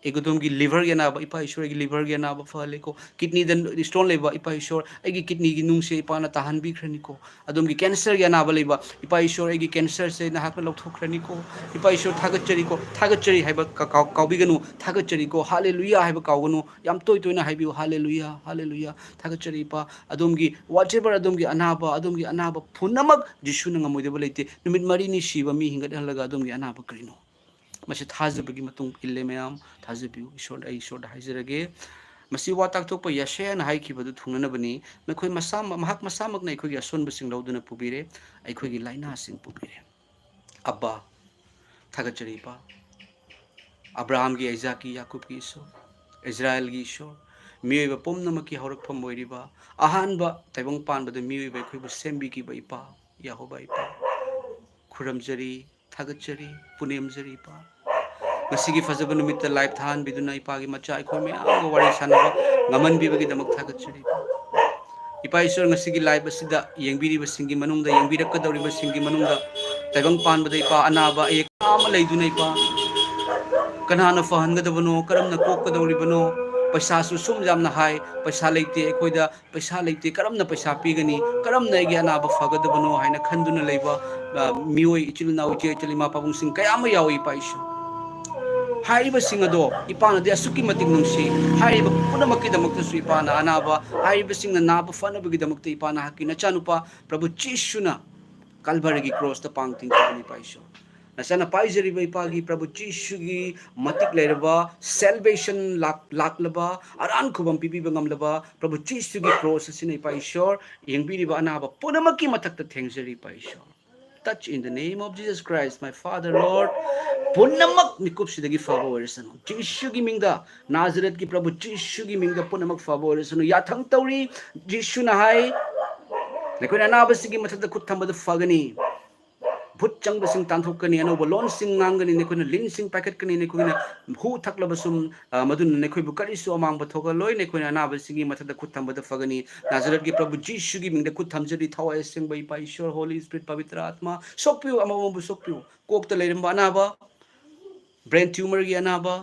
ꯑꯩꯒꯤ ꯂꯤꯚꯔꯒꯤ ꯑꯅꯥꯕ ꯏꯄꯥ ꯏꯁꯣꯔ ꯑꯩꯒꯤ ꯂꯤꯚꯔꯒꯤ ꯑꯅꯥꯕ ꯐꯍꯜꯂꯦꯀꯣ ꯀꯤꯗꯅꯤꯗ ꯁ꯭ꯇꯣꯟ ꯂꯩꯕ ꯏꯄꯥ ꯏꯁꯣꯔ ꯑꯩꯒꯤ ꯀꯤꯗꯅꯤꯒꯤ ꯅꯨꯡꯁꯦ ꯏꯄꯥꯅ ꯇꯥꯍꯟꯕꯤꯈ꯭ꯔꯅꯤꯀꯣ ꯑꯗꯣꯝꯒꯤ ꯀꯦꯟꯁꯔꯒꯤ ꯑꯅꯥꯕ ꯂꯩꯕ ꯏꯄꯥ ꯏꯁꯣꯔ ꯑꯩꯒꯤ ꯀꯦꯟꯁꯔꯁꯦ ꯅꯍꯥꯛꯅ ꯂꯧꯊꯣꯛꯈ꯭ꯔꯅꯤꯀꯣ ꯏꯄꯥ ꯏꯁꯣꯔ ꯊꯥꯒꯠꯆꯔꯤ ꯍꯥꯏꯕ ꯀꯥꯎꯕꯤꯒꯅꯨ ꯊꯥꯒꯠꯆꯔꯤꯀꯣ ꯍꯥꯂꯦꯂꯨꯌꯥ ꯍꯥꯏꯕ ꯀꯥꯎꯒꯅꯨ ꯌꯥꯝ ꯇꯣꯏꯅ ꯍꯥꯏꯕꯤꯌꯨ ꯍꯥꯂꯦꯂꯨꯌꯥ ꯍꯥꯂꯦꯂꯨꯌꯥ ꯊꯥꯒꯠꯆꯔꯤ ꯏꯄꯥ ꯑꯗꯣꯝꯒꯤ ꯋꯥꯠꯑꯦꯚꯔ ꯑꯗꯣꯝꯒꯤ ꯑꯅꯥꯕ ꯄꯨꯝꯅꯃꯛ ꯖꯤꯁꯨꯅ ꯉꯝꯃꯣꯏꯗꯕ ꯂꯩꯇꯦ ꯅꯨꯃꯤꯠ 4ꯅꯤ ꯁꯤꯕ ꯃꯤ ꯍꯤꯡꯒꯠꯍꯜꯂꯒ ꯑꯗꯣꯝꯒꯤ ꯑꯅꯥꯕ ꯀꯔꯤꯅꯣ ꯃꯁꯤ ꯊꯥꯖꯕꯒꯤ ꯃꯇꯨꯡ ꯏꯜꯂꯦ ꯃꯌꯥꯝ ꯊꯥꯖꯕꯤꯌꯨ ꯑꯩ ꯏꯁꯣꯔꯗ ꯍꯥꯏꯖꯔꯒꯦ masi wa tak tok pa yashe na hai ki badu thungna na bani me khoi masam mahak masamak na khoi gi ason basing lauduna pubire ai khoi gi laina sing pubire abba thagachari pa Abraham gi Isaac gi Yakub gi so Israel gi so mioi ba pom na ki horak pham boiri ba ahan ba taibong pan ba de mioi ba khoi bu sembi ki ba ipa Yahoba ipa khuram jari thagachari punem jari pa ngasigi fazaba numit ta live than biduna ipa gi macha khoi me ang wari sanaba ngaman bi ba gi damak thagachari ipa isor ngasigi live asida yengbiri ba singi manungda yengbirak ka dawri ba singi manungda taibang pan ba de ipa anaba ek ama leiduna ipa kanana fahangadabano karamna kokadawribano paisa su sum jamna hai paisa leite ekoida paisa leite karamna paisa pigani karamna ege anaba fagadabano haina khanduna leiba mioi ichilna uche chalima pabung sing kayama yawi paisu haiba singado ipana de asuki matik nungsi haiba punamaki damakta su ipana anaba haiba singna naba fana bagi damakta ipana hakina chanupa prabhu chishuna kalbarigi cross ta pangting ni paisu nasana paijari bai pagi prabhu Jishu gi matik lerba salvation laklaba aran khubam pipi bangam laba prabhu Jishu gi cross sinai paishor yengbiri ba anaba punamaki matak ta thengjari paishor touch in the name of Jesus Christ my Father Lord punamak nikup sidagi favor sanu Jishu gi mingda Nazareth gi prabhu Jishu gi mingda punamak favor sanu yathang tauri Jishu na hai nekoi anaba sigi matak ta khut thambada fagani भूत चंग सिंह तांथोकनी अनोब लोन सिंह नांगनी नेकोन लिन सिंह पैकेट कनी नेकोन हु थकलबसुम मदुन नेकोय बुकरिसु अमांग बथोगा लोय नेकोन अनाब सिंगी मथद खुथम बद फगनी नाजरत की प्रभु जीशु की मिंग खुथम जरी थवाय सिंह बै पाईश्वर होली स्पिरिट पवित्र आत्मा सोप्यु अमम सोप्यु कोक त लेरम अनाब ब्रेन ट्यूमर की अनाब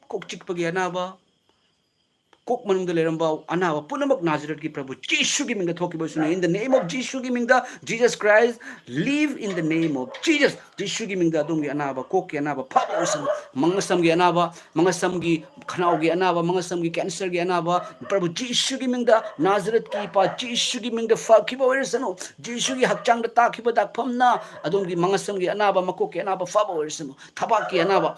कोक चिक पगी अनाब कोक मनंग लेरंबा अनावा पुनमक नाजरत की प्रभु जीशु की मिंग थोकी बसुने इन द नेम ऑफ जीशु की मिंग Jesus Christ live in the name of Jesus जीशु की मिंग दुंगी अनावा कोक की अनावा फाबोसन मंगसम की अनावा मंगसम की खनाव की अनावा मंगसम की कैंसर की अनावा प्रभु जीशु की मिंग नाजरत की पा जीशु की मिंग फाकिबो वरसनो जीशु की हकचांग ताकिबो दाखफमना अदुंगी मंगसम की अनावा मकोक की अनावा फाबो वरसनो थबाक की अनावा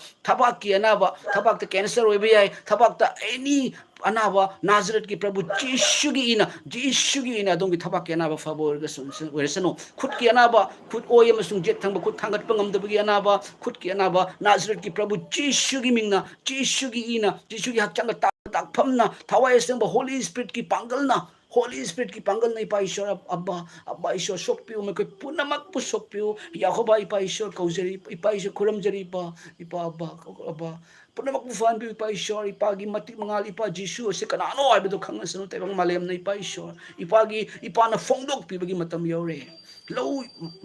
थबाक त कैंसर होइबे याय थबाक त एनी अनावा नाजरत की प्रभु जीशु की इना दोंगी थबा के अनावा फाबोर वेरसनो खुद की अनावा खुद ओय अमसुंग जेट थंग खुद थांगत पंगमदबगी अनावा खुद की अनावा नाजरत की प्रभु जीशु की मिंगना जीशु की इना जीशु की हकचंग ताकफमना थवाय संग होली स्पिरिट की पांगलना होली स्पिरिट की पांगल नहीं पा ईश्वर अब्बा ईश्वर सोक्पियो में कोई पुनमक पु सोक्पियो याहोबा इपा ईश्वर कौजरी इपा ईश्वर खुरमजरी इपा अब्बा पुनमक पुफान भी इपा ईश्वर इपा की मति मंगाल इपा जीशु से कनानो आइबदो खंगसनो तेबंग मालेम नहीं पा ईश्वर इपा न फोंगदोक पिबगी मतम यौरे लो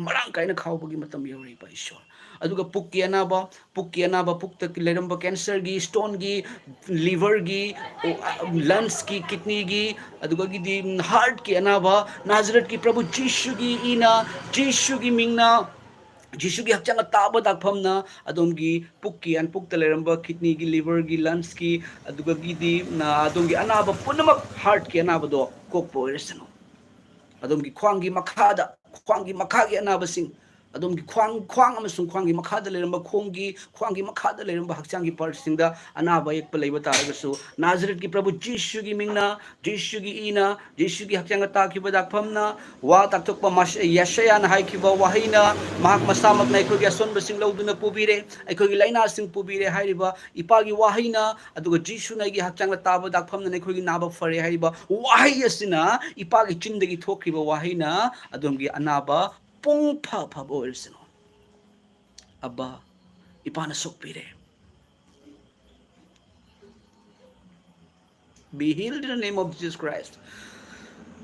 मरांग कायना खावबगी मतम यौरे इपा ईश्वर अदुगा पुक्की अनाबा पुक तक लेरंबा कैंसर की स्टोन की लिवर की लंग्स की किडनी की अदुगा की हार्ट की अनाबा नाजरत की प्रभु जीशु की इना जीशु की मिंगना जीशु की हकचंग ताब दाखफमना अदोंगी पुक्की अनपुक्ता लेरंबा किडनी की लिवर की लंग्स की अदुगा की अदोंगी अनाबा पुनमक हार्ट की अनाबदो कोकपो ओइरसनो अदोंगी ख्वांगी मखागी अनाबसिंग अदोंगी ख्वांग अमसुंग ख्वांगी मखादा लेरंबा ख्वांगी मखादा लेरंबा हकचांगी पार्टसिंगदा अनाबा एकप लेबा तारगसु नाजरत की प्रभु जीशु की मिंगना जीशु की इना जीशु की हकचांग ताकिबा दाखफमना वा ताक्तोकपा यशयान हाइकिबा वाहिना महाक मसामक ना एकोगी असोनबसिंग लौदुना पुबिरे एकोगी लाइना सिंग पुबिरे हाइरिबा इपागी वाहिना अदुगा जीशु नागी हकचांग ताबा दाखफमना एकोगी नाबा फरे हाइरिबा वाहि असिना इपागी चिंदगी थोकिबा वाहिना अदोंगी अनाबा Pung pa oilsino. Abba, ipana sokpire. Be healed in the name of Jesus Christ.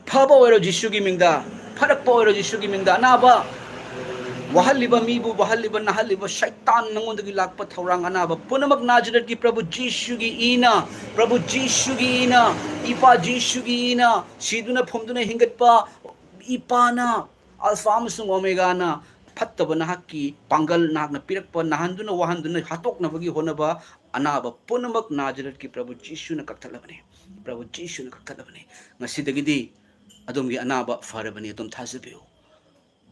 Pabo oiro Jishu ki mingda. Parak po oiro Jishu ki mingda. Anaba. Wahaliba mibu, wahaliba nahaliba shaitan nangundagi lakpa thaurang anaba. Punamak najarat ki Prabhu Jishu ki ina. Prabhu Jishu ki ina. Ipa Jishu ki ina. Siduna phomduna hingat pa. Ipana. Alpha amasung omega na fattaba nahakki pangal nahakna pirakpa nahanduna wahanduna hatokna bagi honaba anaba punamak najarat ki Prabhu Jishu na kaktalabane Prabhu Jishu na kaktalabane ngasidagidi adomgi anaba farabani adom thasabiyo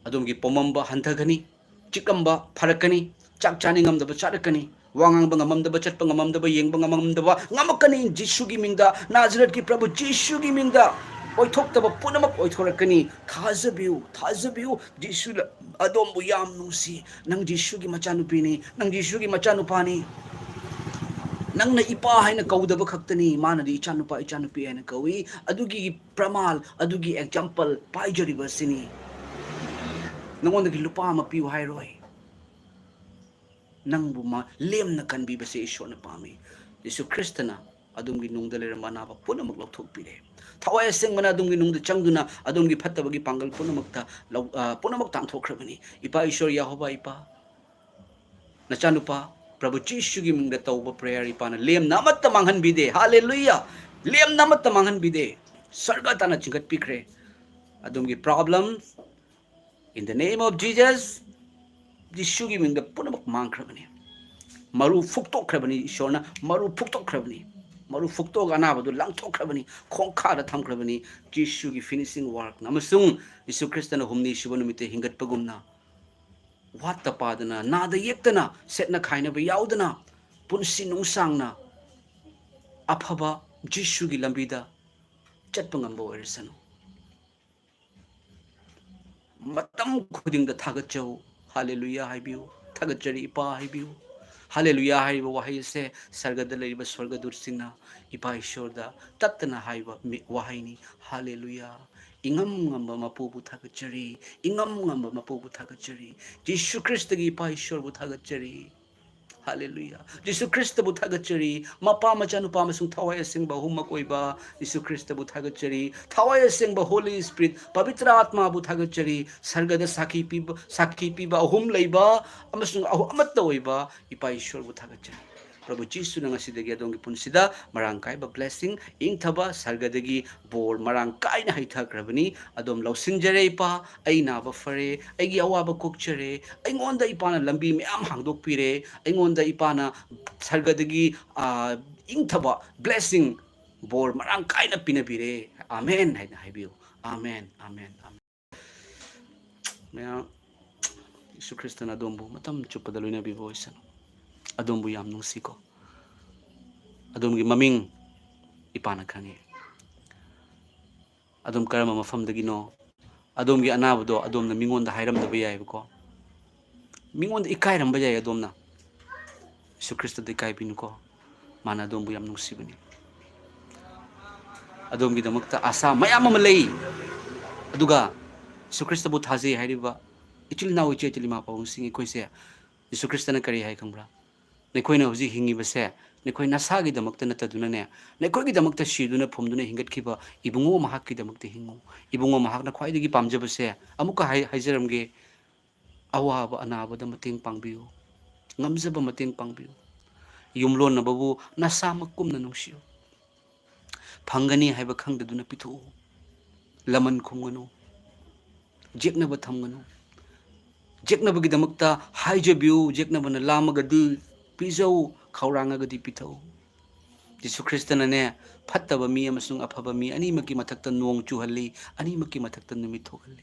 adomgi pomamba hanthagani chikamba pharakani chak chaningam daba charakani wangang bang amam daba chat bang amam daba yeng bang amam daba ngamakani Jisu gi mingda Nazareth ki Prabhu Jisu gi mingda oi thok taba punamak oi thorakani thazabiu Jisu adom bu yam nungsi nang Jisu gi machanupi ni nang Jisu gi machanupani nang na ipa hai na kaudaba khaktani mana di ichanupi hai na kawi adugi pramal adugi example paijari basini nangon gi lupa ma piu hai roi nang bu ma lem na kan bi base ishor na pami Yesu Kristana adum gi nung dalera mana ba puna mak lok pire thawai seng mana adum gi nung da changduna adum gi phatta bagi pangal puna mak ta puna mak tang thokhrabani ipa ishor Yahova ipa na chanupa Prabhu Jisu gi mingda tauba prayer ipana lem namatta manghan bide hallelujah lem namatta manghan bide sarga tana chingat pikre adum gi problems in the name of Jesus Jisu gi mingda punamak mangkhrabani maru fuktokhrabani ishorna maru fuktokhrabani maru fuktog anabadu langthokhrabani khongkha da thamkhrabani Jisu gi finishing work namasung Yesu Kristana humni shibonumite hingat pagumna wat tapadana nada yektana setna khaina ba yaudana punsi nungsangna aphaba Jisu gi lambida chatpa ngamba oirsanu matam khuding da thagachau hallelujah haibiu thagachari ipa haibiu hallelujah haiba wahai se sargada leiba swargadur singna ipa ishorda tatna haiba wahaini hallelujah ingam ngamba mapubu thagachari ingam ngamba mapubu thagachari Jisu Krista gi ipa ishor bu thagachari hallelujah Jisu Krista bu thagachari mapa machan upa masung thawai asing ba humma koiba Jisu Krista bu thagachari thawai asing ba Holy Spirit pavitra atma bu thagachari sargada sakhi piba hum leiba amasung amatta oiba ipa ishor bu thagachari Prabhu Jisu nang asidagi adongi punsida marang kai ba blessing ing thaba sargadagi bor marang kai na haithakrabani adom lausinjare ipa aina ba fare aigi awa ba kokchare aingonda ipana lambi meam hangdok pire aingonda ipana sargadagi ing thaba blessing bor marang kai na pinabire amen haina haibiu amen amen amen mea Yesu Kristan adombu matam chupada loina bi voice adom bu yam nungsi ko adom gi maming ipana khangi adom karama mafam dagi no adom gi anabdo adom na mingon da hairam da bayai ko mingon da ikai ram bayai adom na Yesu Kristo da ikai bin ko mana adom bu yam nungsi bani adom gi damakta asa mayam ma lei aduga Yesu Kristo bu thaji hairiba ichil na uche chili ma pawung singi koise Yesu Kristo na kari hai khangbra nekoina hoji hingi base nekoi nasagi damakta nataduna ne nekoi gi damakta shiduna phomduna hingat khiba ibungo mahak ki damakta hingu ibungo mahak na khwai digi pamja base amuka haijaramge awaba anaba da mating pangbiu ngamjaba mating pangbiu yumlon na babu nasama kumna nungsiu phangani haiba khangdaduna pithu laman khumganu jeknaba thamganu jeknaba gi damakta haijabiu jeknaba na lamagadi pizau khaurangagadi pithau Yesu Kristana ne phattaba mi amasung aphaba mi ani maki mathakta nong chuhalli ani maki mathakta numit thokalli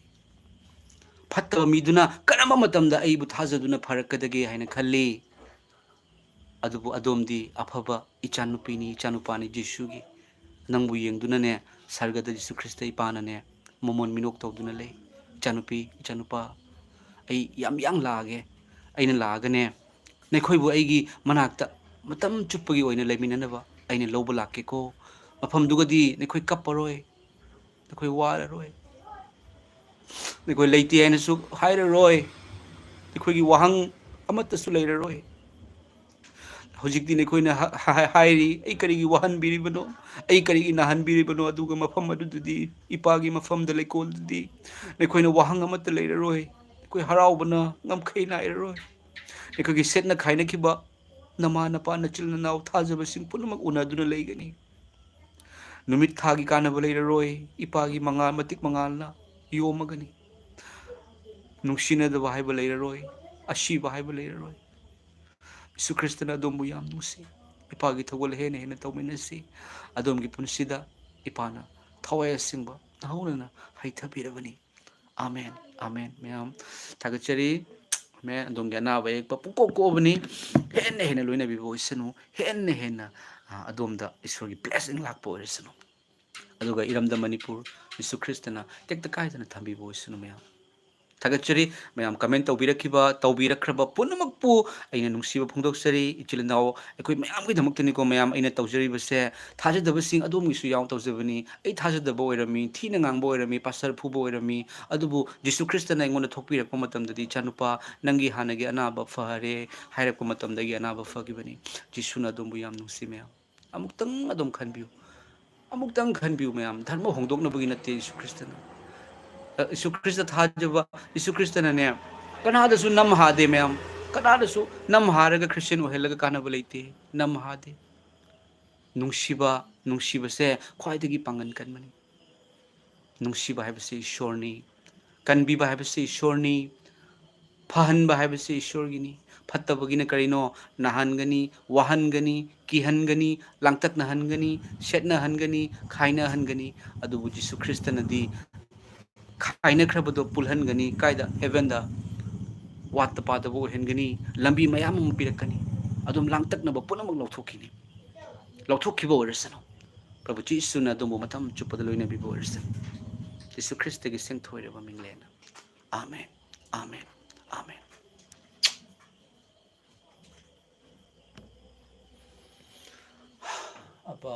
phattaba mi duna karama matamda aibu thajaduna pharakadage haina khalli adubu adomdi aphaba ichanupani Jesu gi nangbu yengduna ne sargada Yesu Krista ipana ne momon minok tawduna le ichanupa ai yam yang laage aina laagane nekhoibu aigi manakta matam chuppagi oina leiminanaba aina loba lakke ko mafam dugadi nekhoi kapparoi nekhoi wararoi nekhoi leiti aina su hairaroi nekhoi gi wahang amatta su leiraroi hojikti nekhoina hairi ai karigi wahan biribano ai karigi nahan biribano aduga mafam adududi ipagi mafam da lekol dudi nekhoina wahang amatta leiraroi nekhoi haraubana ngamkhei nairaroi nekhogi setna khaina khiba nama napa nachilna naw thajaba sing punamak unaduna leigani numit thagi kanaba leiraroi ipagi mangal matik mangalna yomagani nungsina da haiba leiraroi ashiba haiba leiraroi Yesu Kristana adombu yam nungsi ipagi thogol hene hene tawminasi adomgi punsida ipana thawaya singba nahaunana haithabirabani amen amen meam thagachari मैं अदोम के अनाब एक पुको कोबनी हेन हेन लोइना भी ओइसनु हेन अदोम दा ईश्वर की ब्लेसिंग लाप ओइसनु अदुगा इरमदा मणिपुर यीशु ख्रिस्टना टेक्ता कायदना थंबी ओइसनु मैं थागचरी मैं कमेंट तौबीरखिबा तौबीरखरबा पुनमकपु अइना नुंसीबा फोंदोकसरी इचिलनाओ अखोय मयाम की धमकतनिको मयाम अइना तौजरीबसे थाजदबसिंग अदोमगिसु याव तौजबनी अइ थाजदब ओइरमी थीना ngang ओइरमी पासर फुबो ओइरमी अदुबु यीशु ख्रिस्टना अइंगोना थोकपिरकपा मतमददी चानुपा नंगी हानगे अनाबा फहरे हाइरकपा मतमदगी अनाबा फगिबनी यीशुना अदोमबु याम नुंसी मयाम अमुक्तंग अदोम खनबियु अमुक्तंग खनबियु मयाम धर्म होंदोकनबगी नते यीशु ख्रिस्टना यीशु ख्रिस्त थाजबा यीशु ख्रिस्तनने कनादसु नम हादे मैम कनादसु नम हारगा क्रिश्चियन ओहेलगा कानबा लेते नम हादे नुंसीबा नुंसीबसे ख्वाइदगी पांगन कनमनी नुंसीबा हाइबसे ईश्वरनी कनबीबा हाइबसे ईश्वरनी फहनबा हाइबसे ईश्वरगिनी फत्तबगिना करिनो नहानगनी वाहनगनी किहनगनी लांगतकनहनगनी सेटनहनगनी खाइनहनगनी अदुबु यीशु ख्रिस्तनदी खाइनख्रबदो पुलहनगनी कायदा हेवेंदा वात पादबो हेनगनी लंबी मयाम पिरकनी अदुम लांगतकनब पुनमक लौथोखिनी लौथोखिबो ओरसनो प्रभु जीसुना अदुम मतम चुपद लोइना बिबो ओरसन यीशु ख्रिस्त के सेंग थोइरबा मिंगलेना आमेन आमेन आमेन apa